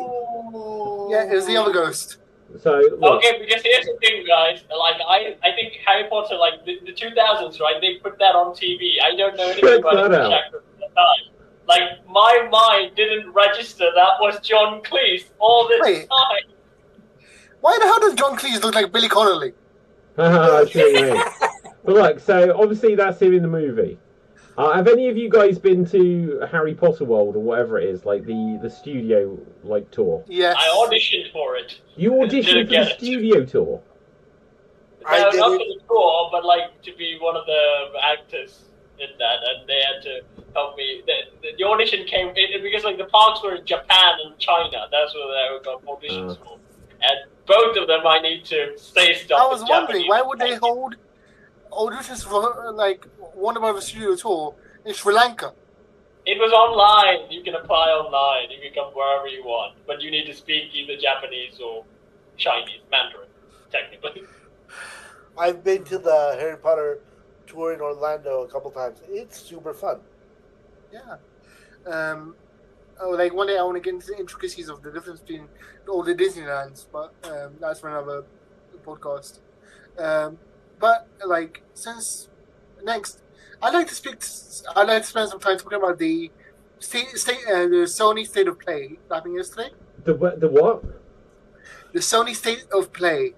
Yeah, it was the other ghost. So, look. Okay, because here's the thing, guys. Like, I think Harry Potter, like, the 2000s, right? They put that on TV. I don't know anything about it at the time. Like, my mind didn't register that was John Cleese all this time. Why the hell does John Cleese look like Billy Connolly? I see what you mean. But look, so obviously that's him in the movie. Have any of you guys been to Harry Potter World or whatever it is, like the studio tour? Yes. I auditioned for it. You auditioned for the studio tour? No, not for the tour, but like to be one of the actors in that, and they had to help me. The audition came because like the parks were in Japan and China. That's where they got auditions for, and both of them I need to say stuff. I was wondering why would they hold auditions for like Warner Brothers Studio Tour in Sri Lanka? It was online. You can apply online. You can come wherever you want, but you need to speak either Japanese or Chinese, Mandarin, technically. I've been to the Harry Potter tour in Orlando a couple times. It's super fun. Yeah. Like one day I want to get into the intricacies of the difference between all the Disneylands, but that's for another podcast. But like since next, I'd like to spend some time talking about the the Sony State of Play that happened yesterday. The what? The Sony State of Play.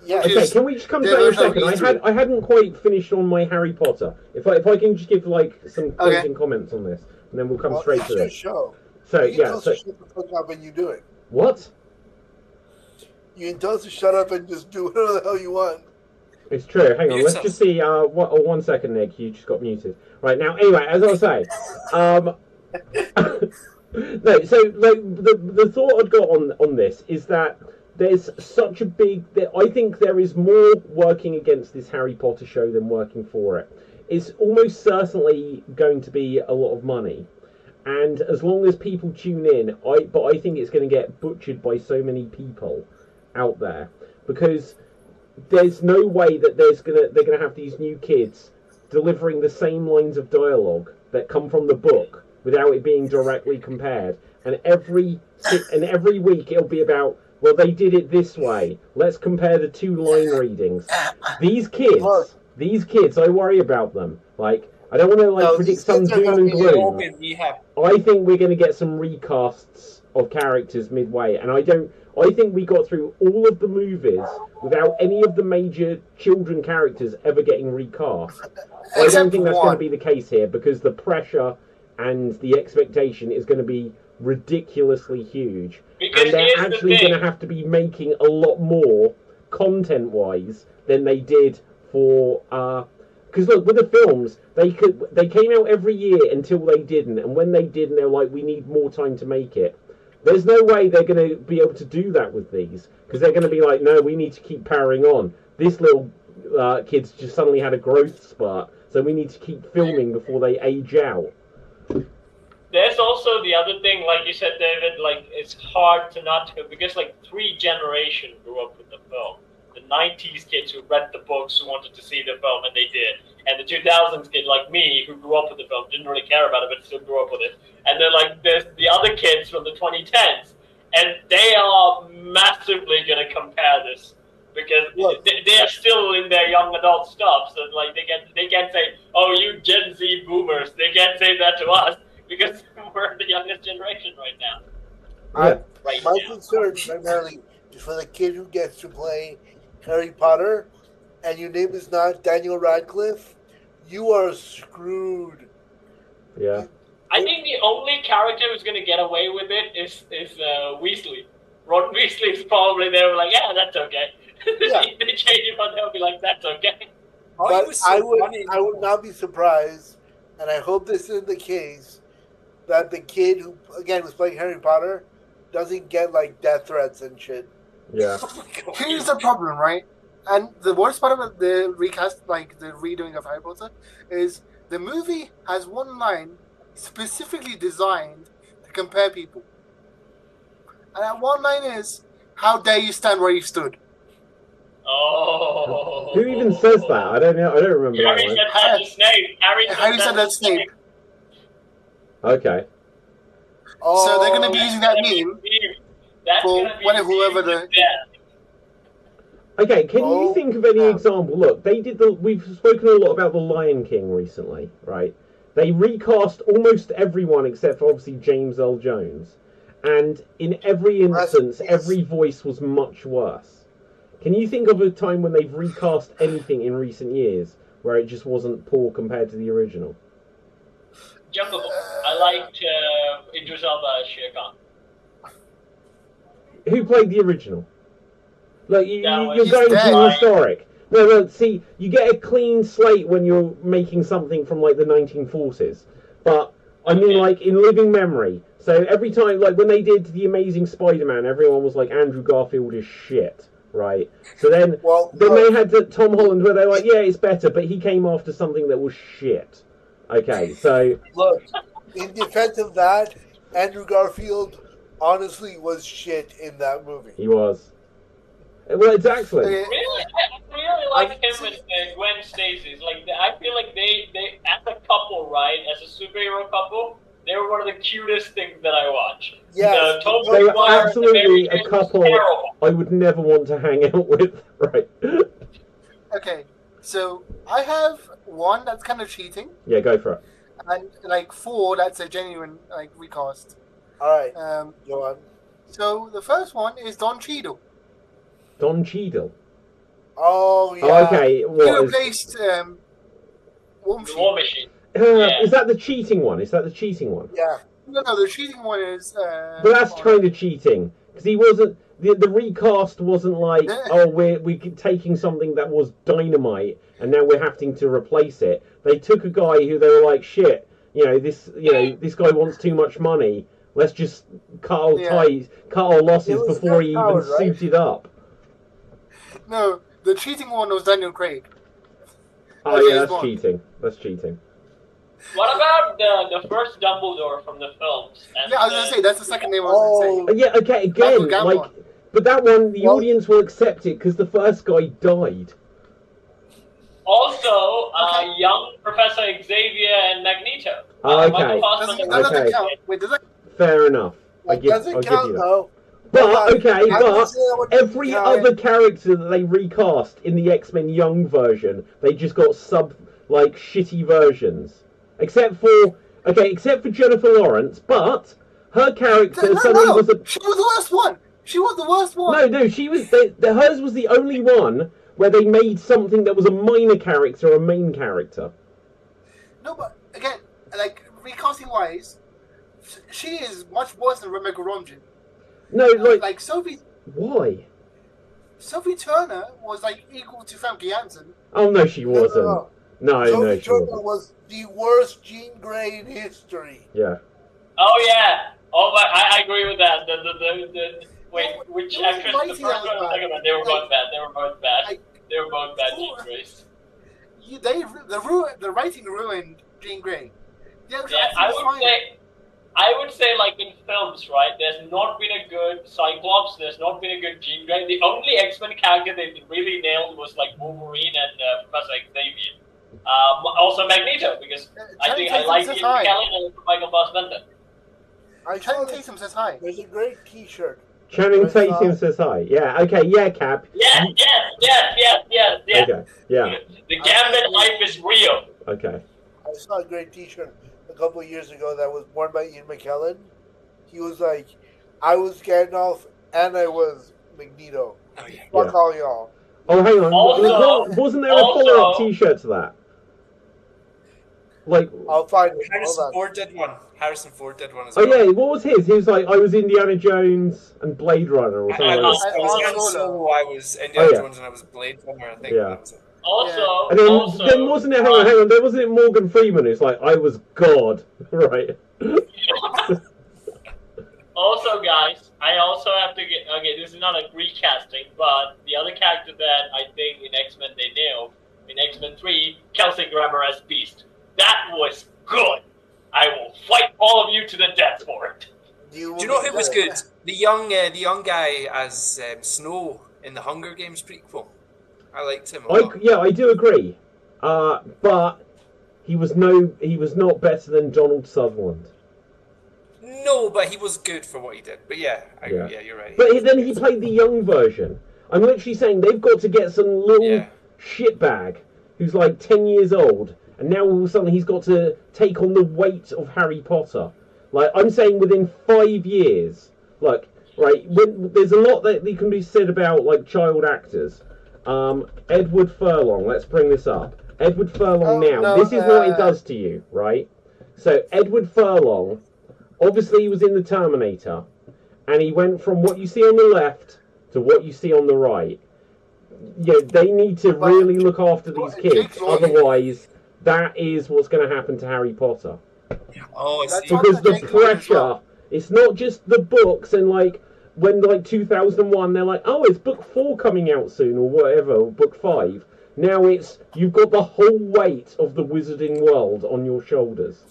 Yeah. Okay, can we just come to that in a second? I hadn't quite finished on my Harry Potter. If I can just give like some closing comments on this, and then we'll come straight to it. Show. So you yeah. So shut the fuck up when you do it. What? You can tell us to shut up and just do whatever the hell you want. It's true. Hang on. Let's just see. 1 second, Nick. You just got muted. Right now. Anyway, as I was saying, no. So like the thought I'd got on this is that there's such a big. I think there is more working against this Harry Potter show than working for it. It's almost certainly going to be a lot of money, and as long as people tune in, I think it's going to get butchered by so many people out there because there's no way that they're gonna have these new kids delivering the same lines of dialogue that come from the book without it being directly compared. And every week it'll be about, well, they did it this way. Let's compare the two line readings. These kids, I worry about them. Like, I don't want to predict some doom and gloom. I think we're going to get some recasts of characters midway, and I think we got through all of the movies without any of the major children characters ever getting recast. I don't think that's going to be the case here because the and the expectation is going to be ridiculously huge. Because and they're actually going to have to be making a lot more content-wise than they did for... Because look, with the films, they came out every year until they didn't, and when they didn't, they're like, we need more time to make it. There's no way they're going to be able to do that with these, because they're going to be like, no, we need to keep powering on. This little kid's just suddenly had a growth spurt, so we need to keep filming before they age out. There's also the other thing, like you said, David, like, it's hard to not go, because, like, 3 generations grew up with the film. The 90s kids who read the books, who wanted to see the film, and they did. And the 2000s kid like me, who grew up with the film, didn't really care about it, but still grew up with it. And then, like, there's the other kids from the 2010s. and they are massively going to compare this because they are still in their young adult stuff. So like they can't say, "Oh, you Gen Z boomers." They can't say that to us because we're the youngest generation right now. My concern primarily is for the kid who gets to play Harry Potter, and your name is not Daniel Radcliffe. You are screwed. Yeah. I think the only character who's going to get away with it is Weasley. Ron Weasley's probably they were like, yeah, that's okay. Yeah. They change it, but they'll be like, that's okay. But I would not be surprised, and I hope this isn't the case, that the kid who again was playing Harry Potter doesn't get like death threats and shit. Yeah. Here's the problem, right? And the worst part of the recast, like the redoing of Harry Potter, is the movie has one line specifically designed to compare people. And that one line is, "How dare you stand where you stood?" Oh. Who even says that? I don't know. I don't remember that Harry one. said that to Snape. Harry said that to Snape. Okay. So they're going to be using that meme That's for gonna be whoever the... Okay, can you think of any example? Look, we've spoken a lot about The Lion King recently, right? They recast almost everyone except for obviously James Earl Jones. And in every instance, every voice was much worse. Can you think of a time when they've recast anything in recent years where it just wasn't poor compared to the original? Jungle Book. I liked Idris Elba as Shere Khan. Who played the original? Like, you're He's going dead. too historic. No, see, you get a clean slate when you're making something from, like, the 1940s. But, I mean, like, in living memory. So every time, like, when they did The Amazing Spider-Man, everyone was like, Andrew Garfield is shit, right? So then they had Tom Holland where they're like, yeah, it's better, but he came after something that was shit. Okay, so... Look, in defense of that, Andrew Garfield honestly was shit in that movie. He was. Well, exactly. Really, I really like him and Gwen Stacy. Like, I feel like they as a couple, right? As a superhero couple, they were one of the cutest things that I watched. Yes, they were absolutely a couple I would never want to hang out with, right? Okay, so I have one that's kind of cheating, Yeah, go for it. and like 4 that's a genuine like recast. All right, Go on. So the first one is Don Cheadle. Don Cheadle. Oh, yeah. Oh, okay. He What is... replaced War Machine. Is that the cheating one? Is that the cheating one? Yeah. No, the cheating one is... But that's kind of cheating. Because he wasn't... The recast wasn't like, oh, we're taking something that was dynamite and now we're having to replace it. They took a guy who they were like, shit, this guy wants too much money. Let's just cut our losses before he even suited up. No, the cheating one was Daniel Craig. Oh, yeah, that's cheating. That's cheating. What about the first Dumbledore from the films? And I was going to say, that's the second name I was going to say. Yeah, okay, again, like... But that one, the audience will accept it because the first guy died. Also, young Professor Xavier and Magneto. Okay. Wait, does that... Fair enough. I'll give you that. But every other character that they recast in the X-Men Young version, they just got shitty versions. Except for Jennifer Lawrence, but her character suddenly was a... She was the worst one! She was the worst one! No, she was... hers was the only one where they made something that was a minor character a main character. No, but again, like, recasting-wise, she is much worse than Rebecca Romijn. No, like Sophie... Why? Sophie Turner was, like, equal to Famke Janssen. Oh, no, she wasn't. No, Sophie she Turner wasn't. was the worst Jean Grey in history. Yeah. Oh, yeah. Oh, but I agree with that. Wait, which actress? The first one or the second one? They were both bad. They were both bad. They were both bad Jean Greys. The writing ruined Jean Grey. Yeah, I would say, like, in films, right, there's not been a good Cyclops, there's not been a good Jean Grey. The only X-Men character they really nailed was, like, Wolverine and Professor Xavier. Also Magneto, because I think I like Ian McKellen and Michael Fassbender. I saw Channing this. Tatum says hi. There's a great T-shirt. Channing I saw- Tatum says hi. Yeah, okay, yeah, Cap. Yes, yes. Okay, yeah, The Gambit life is real. okay. I saw a great T-shirt a couple of years ago that was worn by Ian McKellen. He was like, "I was Gandalf and I was Magneto. Oh yeah. Fuck all y'all." Oh, hang on. Also- Wasn't there a also- follow-up T-shirt to that? Like, I'll find it. Hold Harrison on. Ford did one. Harrison Ford did one as oh well. yeah, what was his? He was like, I was Indiana Jones and Blade Runner or something I like was, that. I was Han Han Solo. Solo, I was Indiana Oh, yeah. Jones, and I was Blade Runner. I think Yeah. that was it. Also, And then wasn't it? Hang on. There wasn't it Morgan Freeman who's like, I was God, right? Also, guys, I also have to get. Okay, this is not a recasting, but the other character that I think in X-Men they nailed in X-Men 3, Kelsey Grammer as Beast. That was good. I will fight all of you to the death for it. Do you know who was good? The young guy as Snow in the Hunger Games prequel. I liked him a lot. Yeah, I do agree. But he was not better than Donald Sutherland. No, but he was good for what he did. But yeah, Yeah. you're right. But then he played the young version. I'm literally saying they've got to get some little shitbag who's like 10 years old, and now all of a sudden he's got to take on the weight of Harry Potter. Like, I'm saying within 5 years, like, right, there's a lot that can be said about, like, child actors. Edward Furlong, let's bring this up. Edward Furlong this is what it does to you, right? So, Edward Furlong, obviously he was in the Terminator, and he went from what you see on the left to what you see on the right. Yeah, they need to really look after these kids, otherwise that is what's going to happen to Harry Potter. Oh, I see. Because the pressure, it's not just the books, and like, when like 2001, they're like, oh, it's book 4 coming out soon, or whatever, or book 5. Now it's, you've got the whole weight of the wizarding world on your shoulders.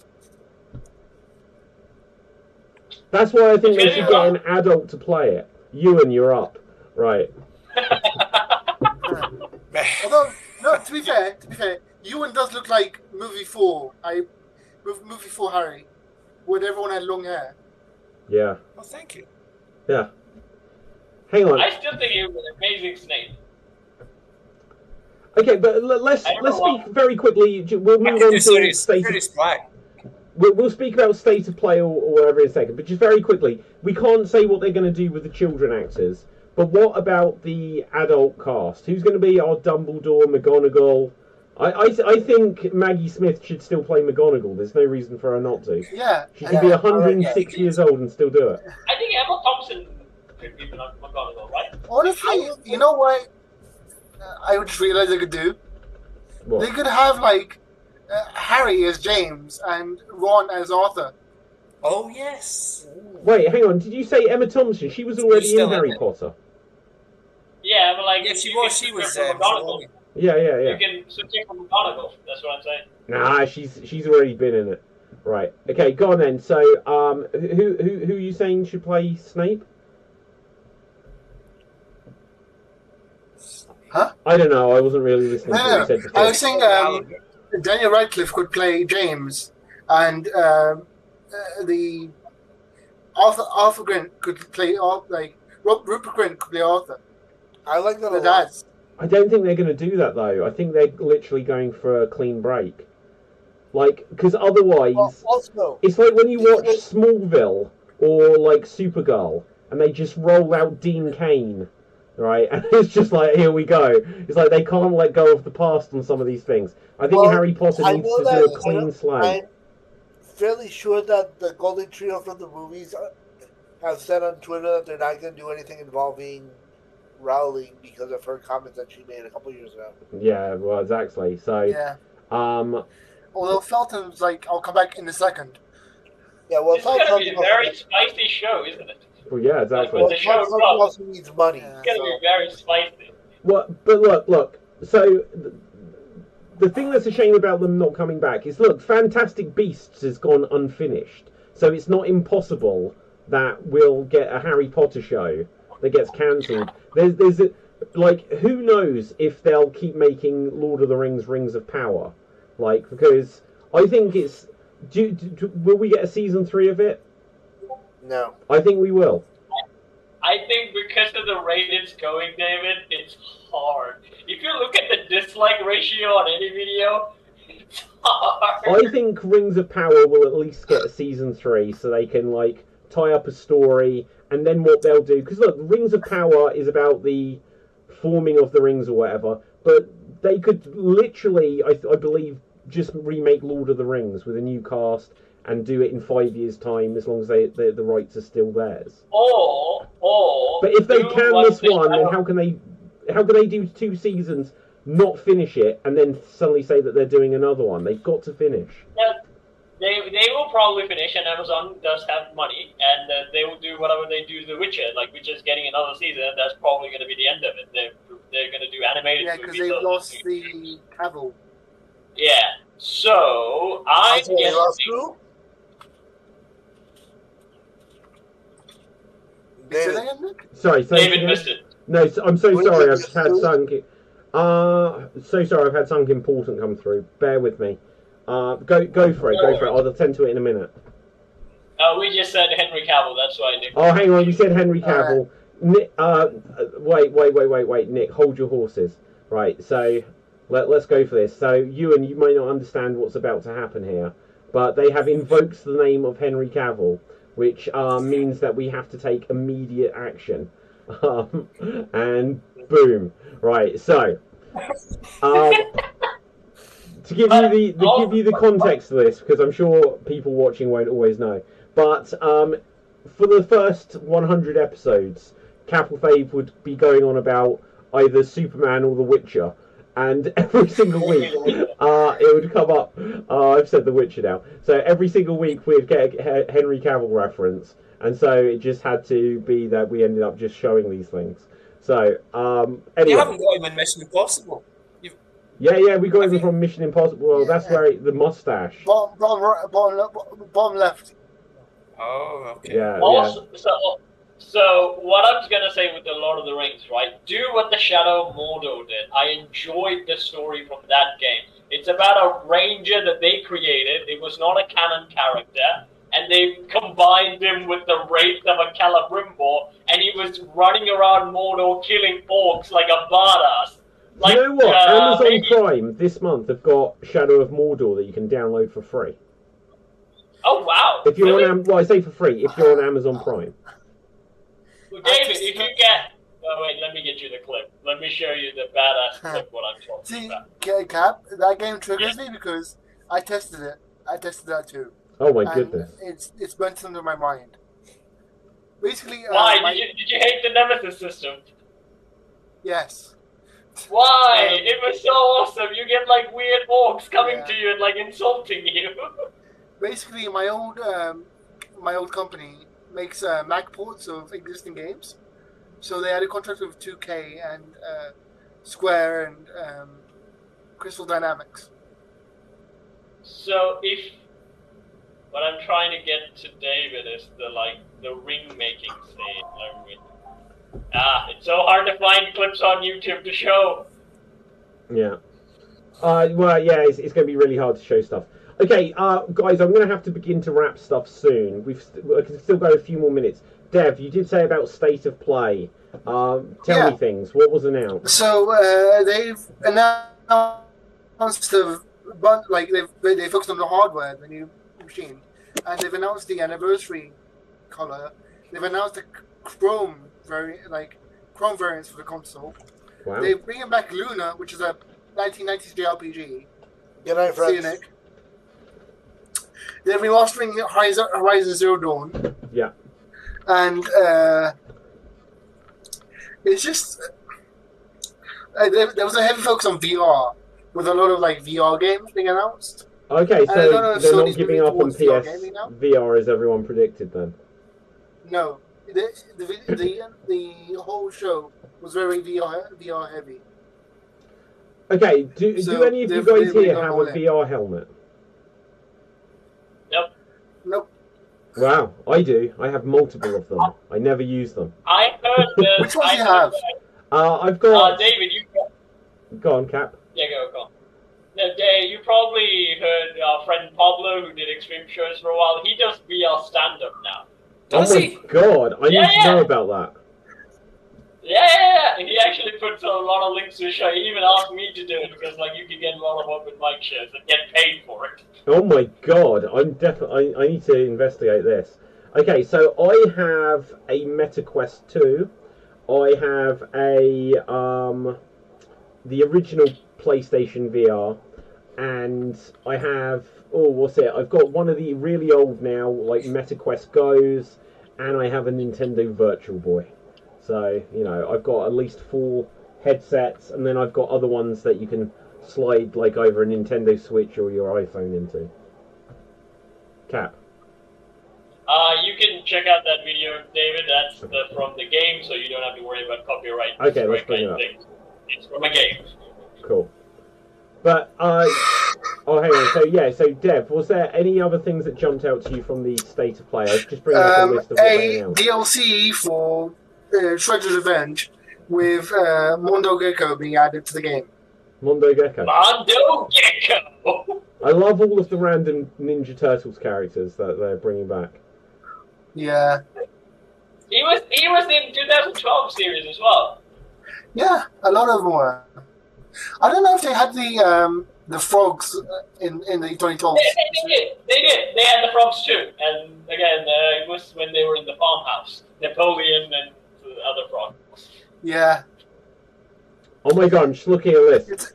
That's why I think they should get an adult to play it. Ewan, you're up. Right. Although, no, to be fair, Ewan does look like movie 4. Movie 4 Harry, when everyone had long hair. Yeah. Well, thank you. Yeah. Hang on. I still think he was an amazing Snape. Okay, but let's speak very quickly. We'll move on to Sirius Black. We'll speak about state of play or whatever in a second, but just very quickly, we can't say what they're going to do with the children actors, but what about the adult cast? Who's going to be our Dumbledore, McGonagall? I think Maggie Smith should still play McGonagall. There's no reason for her not to. Yeah. She can be 106 years old and still do it. I think Emma Thompson could be McGonagall, right? Honestly, you know what I just realized they could do? What? They could have, like, Harry as James and Ron as Arthur. Oh, yes. Wait, hang on. Did you say Emma Thompson? She was already in Harry Potter. Yeah, but like... Yeah, she was. McGonagall. Yeah. You can subject from McGonagall. That's what I'm saying. Nah, she's already been in it. Right. Okay, go on then. So, who are you saying should play Snape? Huh? I don't know. I wasn't really listening to what you said before. I was saying Daniel Radcliffe could play James, and the Arthur Grint could play Rupert Grint could play Arthur. I like that a The lot. dads. I don't think they're going to do that though. I think they're literally going for a clean break. Like, because otherwise, Well, also, it's like when you watch Smallville or like Supergirl, and they just roll out Dean Cain, right? And it's just like, here we go. It's like they can't let go of the past on some of these things. I think Harry Potter I needs know to that, do a clean slate. I'm fairly sure that the Golden Trio from the movies have said on Twitter that they're not going to do anything involving Rowling because of her comments that she made a couple years ago. Yeah, well, exactly. So, Yeah. Although Felton's like, I'll come back in a second. Yeah, well, It's going to be a very spicy show, isn't it? well, yeah, exactly. When the show Felton drops, also needs money. Yeah. it's going to be very spicy. Well, but look. So the thing that's a shame about them not coming back is, look, Fantastic Beasts has gone unfinished, so it's not impossible that we'll get a Harry Potter show that gets cancelled. There's like, who knows if they'll keep making Lord of the Rings Rings of Power, like, because I think it's. Will we get a season 3 of it? No. I think we will. I think because of the rate it's going, David, it's hard. If you look at the dislike ratio on any video, it's hard. I think Rings of Power will at least get a season 3, so they can like tie up a story, and then what they'll do. Because look, Rings of Power is about the forming of the rings or whatever, but they could literally, I believe, just remake Lord of the Rings with a new cast and do it in 5 years' time, as long as the rights are still theirs. Or But if they do can what this one, then how can they do 2 seasons, not finish it, and then suddenly say that they're doing another one? They've got to finish. They will probably finish, and Amazon does have money, and they will do whatever they do to The Witcher. Like, Witcher's getting another season, and that's probably going to be the end of it. They're going to do animated Yeah, movies. because they've lost the Cavill. Yeah. So, I They guess... lost who? Say that David. again, Nick? Sorry, David missed it. No, I'm so What sorry. did I've you just had do? something. So sorry. I've had something important come through. Bear with me. Go for it. Go for it. I'll attend to it in a minute. We just said Henry Cavill, that's why Nick... Oh, hang on. You said Henry Cavill. Nick, wait. Nick, hold your horses. Right. So let's go for this. So Ewan, you may not understand what's about to happen here, but they have invoked the name of Henry Cavill, which means that we have to take immediate action. And boom. Right. So. To give you the context of this, because I'm sure people watching won't always know, but for the first 100 episodes, Capital Fave would be going on about either Superman or The Witcher, and every single week it would come up. I've said The Witcher now, so every single week we'd get a Henry Cavill reference, and so it just had to be that we ended up just showing these things. So anyway. You haven't got him in Mission Impossible. Yeah, we got him from Mission Impossible. Well, that's where the mustache. Bottom left. Oh, okay. Yeah, Also, so what I'm gonna say with the Lord of the Rings, right? Do what the Shadow of Mordor did. I enjoyed the story from that game. It's about a ranger that they created. It was not a canon character, and they combined him with the wraith of a Celebrimbor, and he was running around Mordor killing orcs like a badass. Like, you know what? Amazon maybe... Prime this month have got Shadow of Mordor that you can download for free. Oh wow! If you're really? on, well, I say for free if you're on Amazon Prime. Well, David, if you get... Oh, wait, let me get you the clip. Let me show you the badass clip what I'm talking See, about. Cap, that game triggers me because I tested it. I tested that too. Oh my And goodness! it's burnt under my mind. Basically, Why? Did you hate the Nemesis system? Yes. Why? It was so awesome. You get like weird orcs coming Yeah. to you and like insulting you. Basically, my old company makes Mac ports of existing games. So they had a contract with 2K and Square and Crystal Dynamics. So if what I'm trying to get to David is the ring making scene. It's so hard to find clips on YouTube to show. Yeah. Well, yeah, it's going to be really hard to show stuff. Okay, guys, I'm going to have to begin to wrap stuff soon. We've still got a few more minutes. Dev, you did say about State of Play. Tell me things. What was announced? So they've announced they focused on the hardware, the new machine, and they've announced the anniversary color. They've announced the Chrome variants for the console. Wow. They're bringing back Luna, which is a 1990s JRPG. Good night, See you, friends. Nick. They're remastering Horizon Zero Dawn. Yeah. And it's just there was a heavy focus on VR with a lot of VR games being announced. Okay, I don't know so if they're not Sony's giving moving up on towards VR PS gaming now. VR as everyone predicted then. No, the whole show was very VR heavy. Okay, do So any of you they've guys really here gone have all a in. VR helmet? Nope. Wow, I do. I have multiple of them. I never use them. I heard this. Which ones do you have? I've got... David, you Go on, Cap. Yeah, go. No, Dave, you probably heard our friend Pablo, who did Extreme shows for a while. He does VR stand-up now. Does oh my he? god, I need to Yeah. know about that. Yeah. He actually puts a lot of links to the show. He even asked me to do it because, like, you can get a lot of open mic shows and get paid for it. Oh my god, I'm definitely. I need to investigate this. Okay, so I have a MetaQuest 2. I have a the original PlayStation VR, and I have what's it? I've got one of the really old now, like MetaQuest Goes, and I have a Nintendo Virtual Boy. So I've got at least 4 headsets, and then I've got other ones that you can slide like over a Nintendo Switch or your iPhone into. Cap. You can check out that video, David. That's from the game, so you don't have to worry about copyright. Okay, let's bring it up. Things. It's from a game. Cool. But hang on. So Dev, was there any other things that jumped out to you from the state of play? I was just bringing up a list of what they A announced. DLC for Shredder's Revenge with Mondo Gecko being added to the game. Mondo Gecko. Mondo Gecko! I love all of the random Ninja Turtles characters that they're bringing back. Yeah. He was in 2012 series as well. Yeah, a lot of them were. I don't know if they had the frogs in the 2012. They did. They had the frogs too. And again, it was when they were in the farmhouse. Napoleon and the other frogs. Yeah. Oh my god, I'm just looking at this.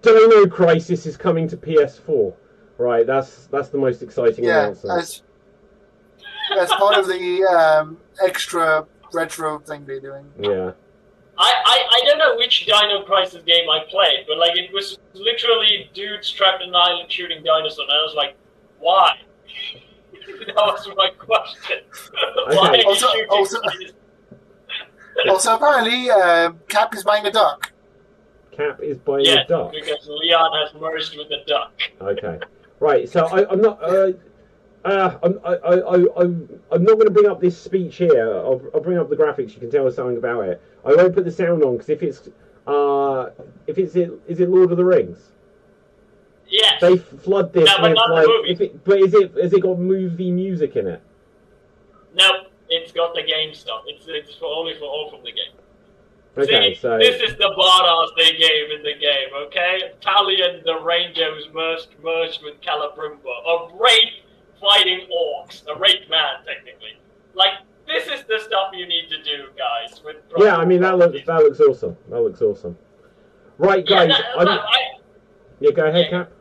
Dino Crisis is coming to PS4. Right, that's the most exciting announcement. As part of the extra retro thing they're doing. Yeah. I don't know which Dino Crisis game I played, but like it was literally dudes trapped in an island shooting dinosaurs, and I was like, why? That was my question. Why Also, apparently, Cap is buying a duck. Cap is buying a duck. Because Leon has merged with the duck. Okay. Right. So I'm not. I'm not going to bring up this speech here. I'll bring up the graphics. You can tell us something about it. I won't put the sound on because if it's is it Lord of the Rings? Yes. They flood this no, but with not like. the movie. Has it got movie music in it? No, it's got the game stuff. It's only for all from the game. Okay, See, so this is the badass they gave in the game. Okay, Talion the Ranger was merged with Calabrimba, a wraith fighting orcs, a wraith man technically. Like this is the stuff you need to do, guys. Yeah, I mean that looks awesome. That looks awesome. Right, guys. Yeah, go ahead, Cap.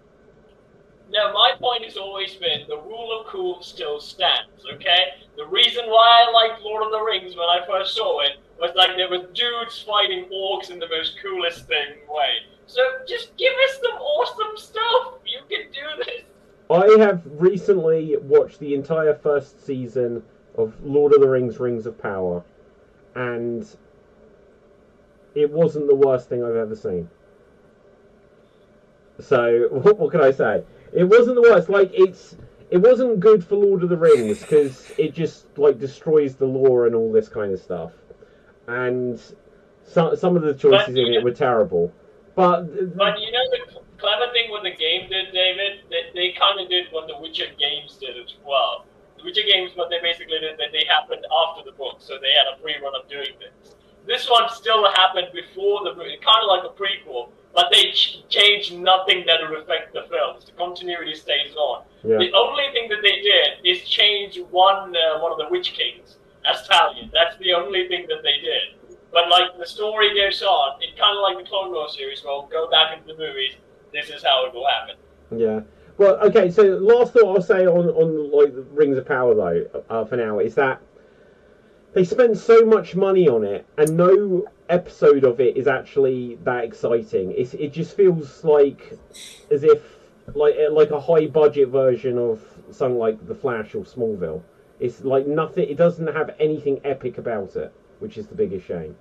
No, my point has always been the rule of cool still stands, okay? The reason why I liked Lord of the Rings when I first saw it was like there were dudes fighting orcs in the most coolest thing way. So just give us some awesome stuff. You can do this. I have recently watched the entire first season of Lord of the Rings: Rings of Power, and it wasn't the worst thing I've ever seen. So what can I say? It wasn't the worst. Like it wasn't good for Lord of the Rings because it just like destroys the lore and all this kind of stuff. And some of the choices in it were terrible. But you know the clever thing what the game did, David, they kind of did what the Witcher games did as well. The Witcher games, what they basically did, that they happened after the book, so they had a pre-run of doing this. This one still happened before the movie, kind of like a prequel, but they changed nothing that would affect the films. The continuity stays on. Yeah. The only thing that they did is change one of the Witch Kings as Talion. That's the only thing that they did. But like the story goes on, it's kind of like the Clone Wars series. Well, go back into the movies. This is how it will happen. Yeah. Well, okay. So last thought I'll say on like the Rings of Power though, for now, is that they spend so much money on it, and no episode of it is actually that exciting. It just feels like as if like a high budget version of something like The Flash or Smallville. It's like nothing. It doesn't have anything epic about it, which is the biggest shame.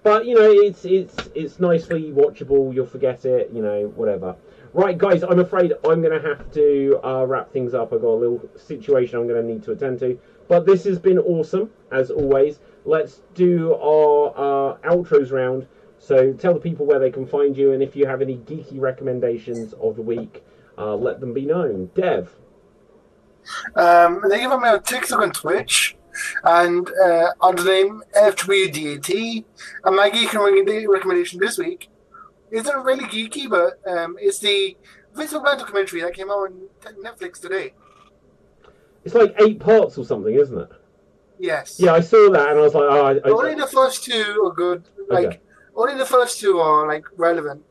But you know, it's nicely watchable. You'll forget it. You know, whatever. Right, guys. I'm afraid I'm going to have to wrap things up. I've got a little situation I'm going to need to attend to. But this has been awesome as always. Let's do our outros round. So tell the people where they can find you, and if you have any geeky recommendations of the week, let them be known. Dev. They can find me on TikTok and Twitch, and under the name FWDAT. And my geek recommendation this week isn't really geeky, but it's the Vince McMahon documentary that came out on Netflix today. It's like 8 parts or something, isn't it? Yes. Yeah, I saw that and I was like, only the first 2 are good. Okay. Only the first 2 are relevant.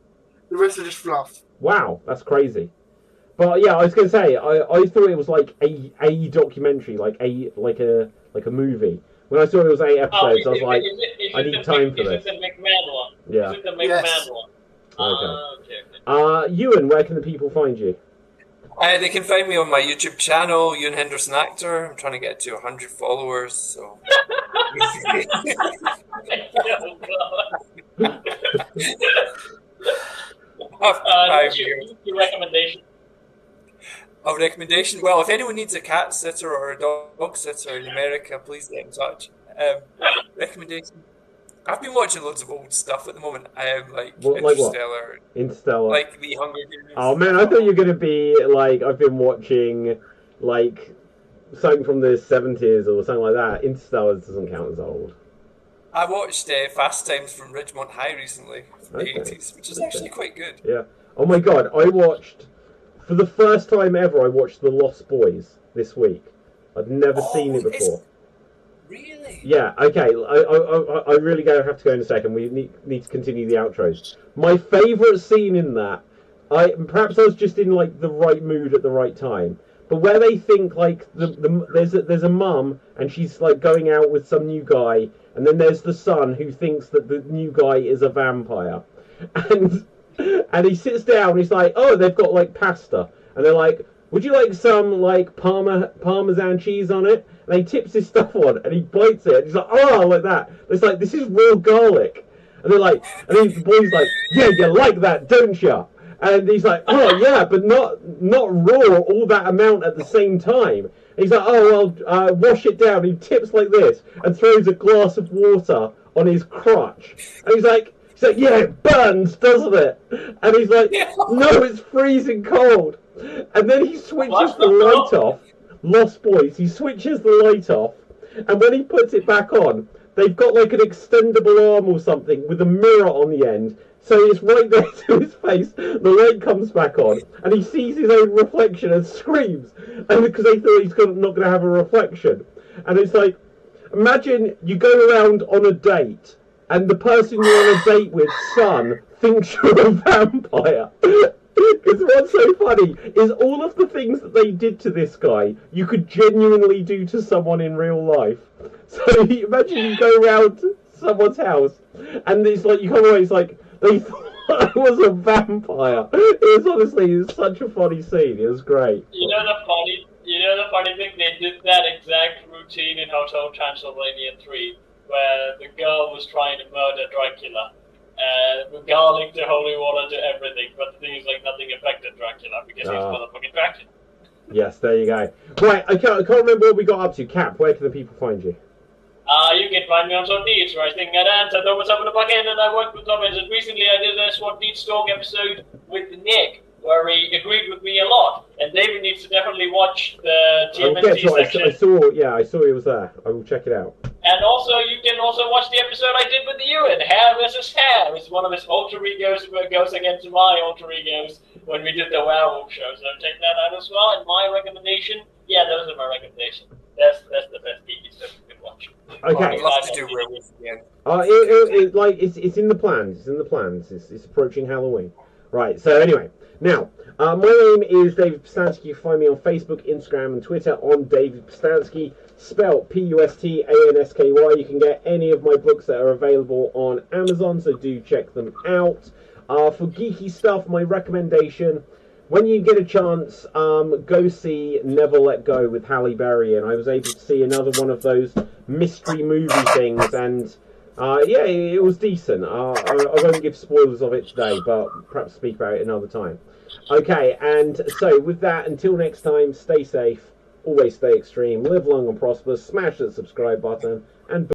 The rest are just fluff. Wow, that's crazy. But yeah, I was going to say, I thought it was like a documentary, like a movie. When I saw it was 8 episodes, I was like, I need time for this. Is it the McMahon one? Yeah. Is it the McMahon one? Okay. Ewan, where can the people find you? They can find me on my YouTube channel, Ewan Henderson Actor. I'm trying to get to 100 followers, so... Your recommendation? A recommendation? Well, if anyone needs a cat sitter or a dog sitter in America, please get in touch. Recommendation? I've been watching loads of old stuff at the moment. Interstellar. Interstellar. Like the Hunger Games. Oh man, I thought you were going to be like, I've been watching like something from the 70s or something like that. Interstellar doesn't count as old. I watched Fast Times from Ridgemont High recently from the 80s, which is actually quite good. Yeah. Oh my god, I watched, for the first time ever, I watched The Lost Boys this week. I'd never seen it before. Really? Yeah, okay. I really have to go in a second. We need to continue the outros. My favourite scene in that, perhaps I was just in like the right mood at the right time, but where they think like there's a mum and she's like going out with some new guy, and then there's the son who thinks that the new guy is a vampire, and he sits down and he's like, oh, they've got like pasta, and they're like, would you like some like Parmesan cheese on it? And he tips his stuff on, and he bites it. And he's like, oh, like that. It's like, this is real garlic. And they're like, and then the boy's like, yeah, you like that, don't you? And he's like, oh yeah, but not raw all that amount at the same time. And he's like, oh well, wash it down. He tips like this and throws a glass of water on his crotch. And he's like, yeah, it burns, doesn't it? And he's like, no, it's freezing cold. And then he switches the light off. Lost Boys, he switches the light off, and when he puts it back on, they've got like an extendable arm or something with a mirror on the end, so it's right there to his face. The light comes back on, and he sees his own reflection and screams, and because they thought he's not going to have a reflection. And it's like, imagine you go around on a date, and the person you're on a date with, son, thinks you're a vampire. Because what's so funny is all of the things that they did to this guy, you could genuinely do to someone in real life. So imagine you go around someone's house, and it's like, you come away, it's like, they thought I was a vampire. It was such a funny scene. It was great. You know the funny thing? They did that exact routine in Hotel Transylvania 3, where the girl was trying to murder Dracula. With garlic to holy water to everything, but the thing is, like, nothing affected Dracula because he's motherfucking Dracula. Yes, there you go. Right, I can't remember what we got up to. Cap, where can the people find you? You can find me on SWAT Needs, where I think I dance, I know what's up in the back end, and I work with Thomas. And recently I did a SWAT Needs Talk episode with Nick, where he agreed with me a lot. And David needs to definitely watch the TMNT section. I saw it was there. I will check it out. And also, you can also watch the episode I did with Ewan, Hair versus Hair. It's one of his alter egos that goes against my alter egos when we did the werewolf show. So check that out as well. And my recommendation, those are my recommendations. That's the best geeky stuff you can watch. Okay. I'd love to do werewolf again. It's in the plans. It's in the plans. It's approaching Halloween. Right. So anyway, now my name is David Postansky. You can find me on Facebook, Instagram, and Twitter on David Postansky. Spelled Pustansky. You can get any of my books that are available on Amazon, so do check them out. For geeky stuff, my recommendation, when you get a chance, go see Never Let Go with Halle Berry, and I was able to see another one of those mystery movie things, and it was decent. I won't give spoilers of it today, but perhaps speak about it another time. Okay, and so with that, until next time, stay safe. Always stay extreme, live long and prosper, smash that subscribe button, and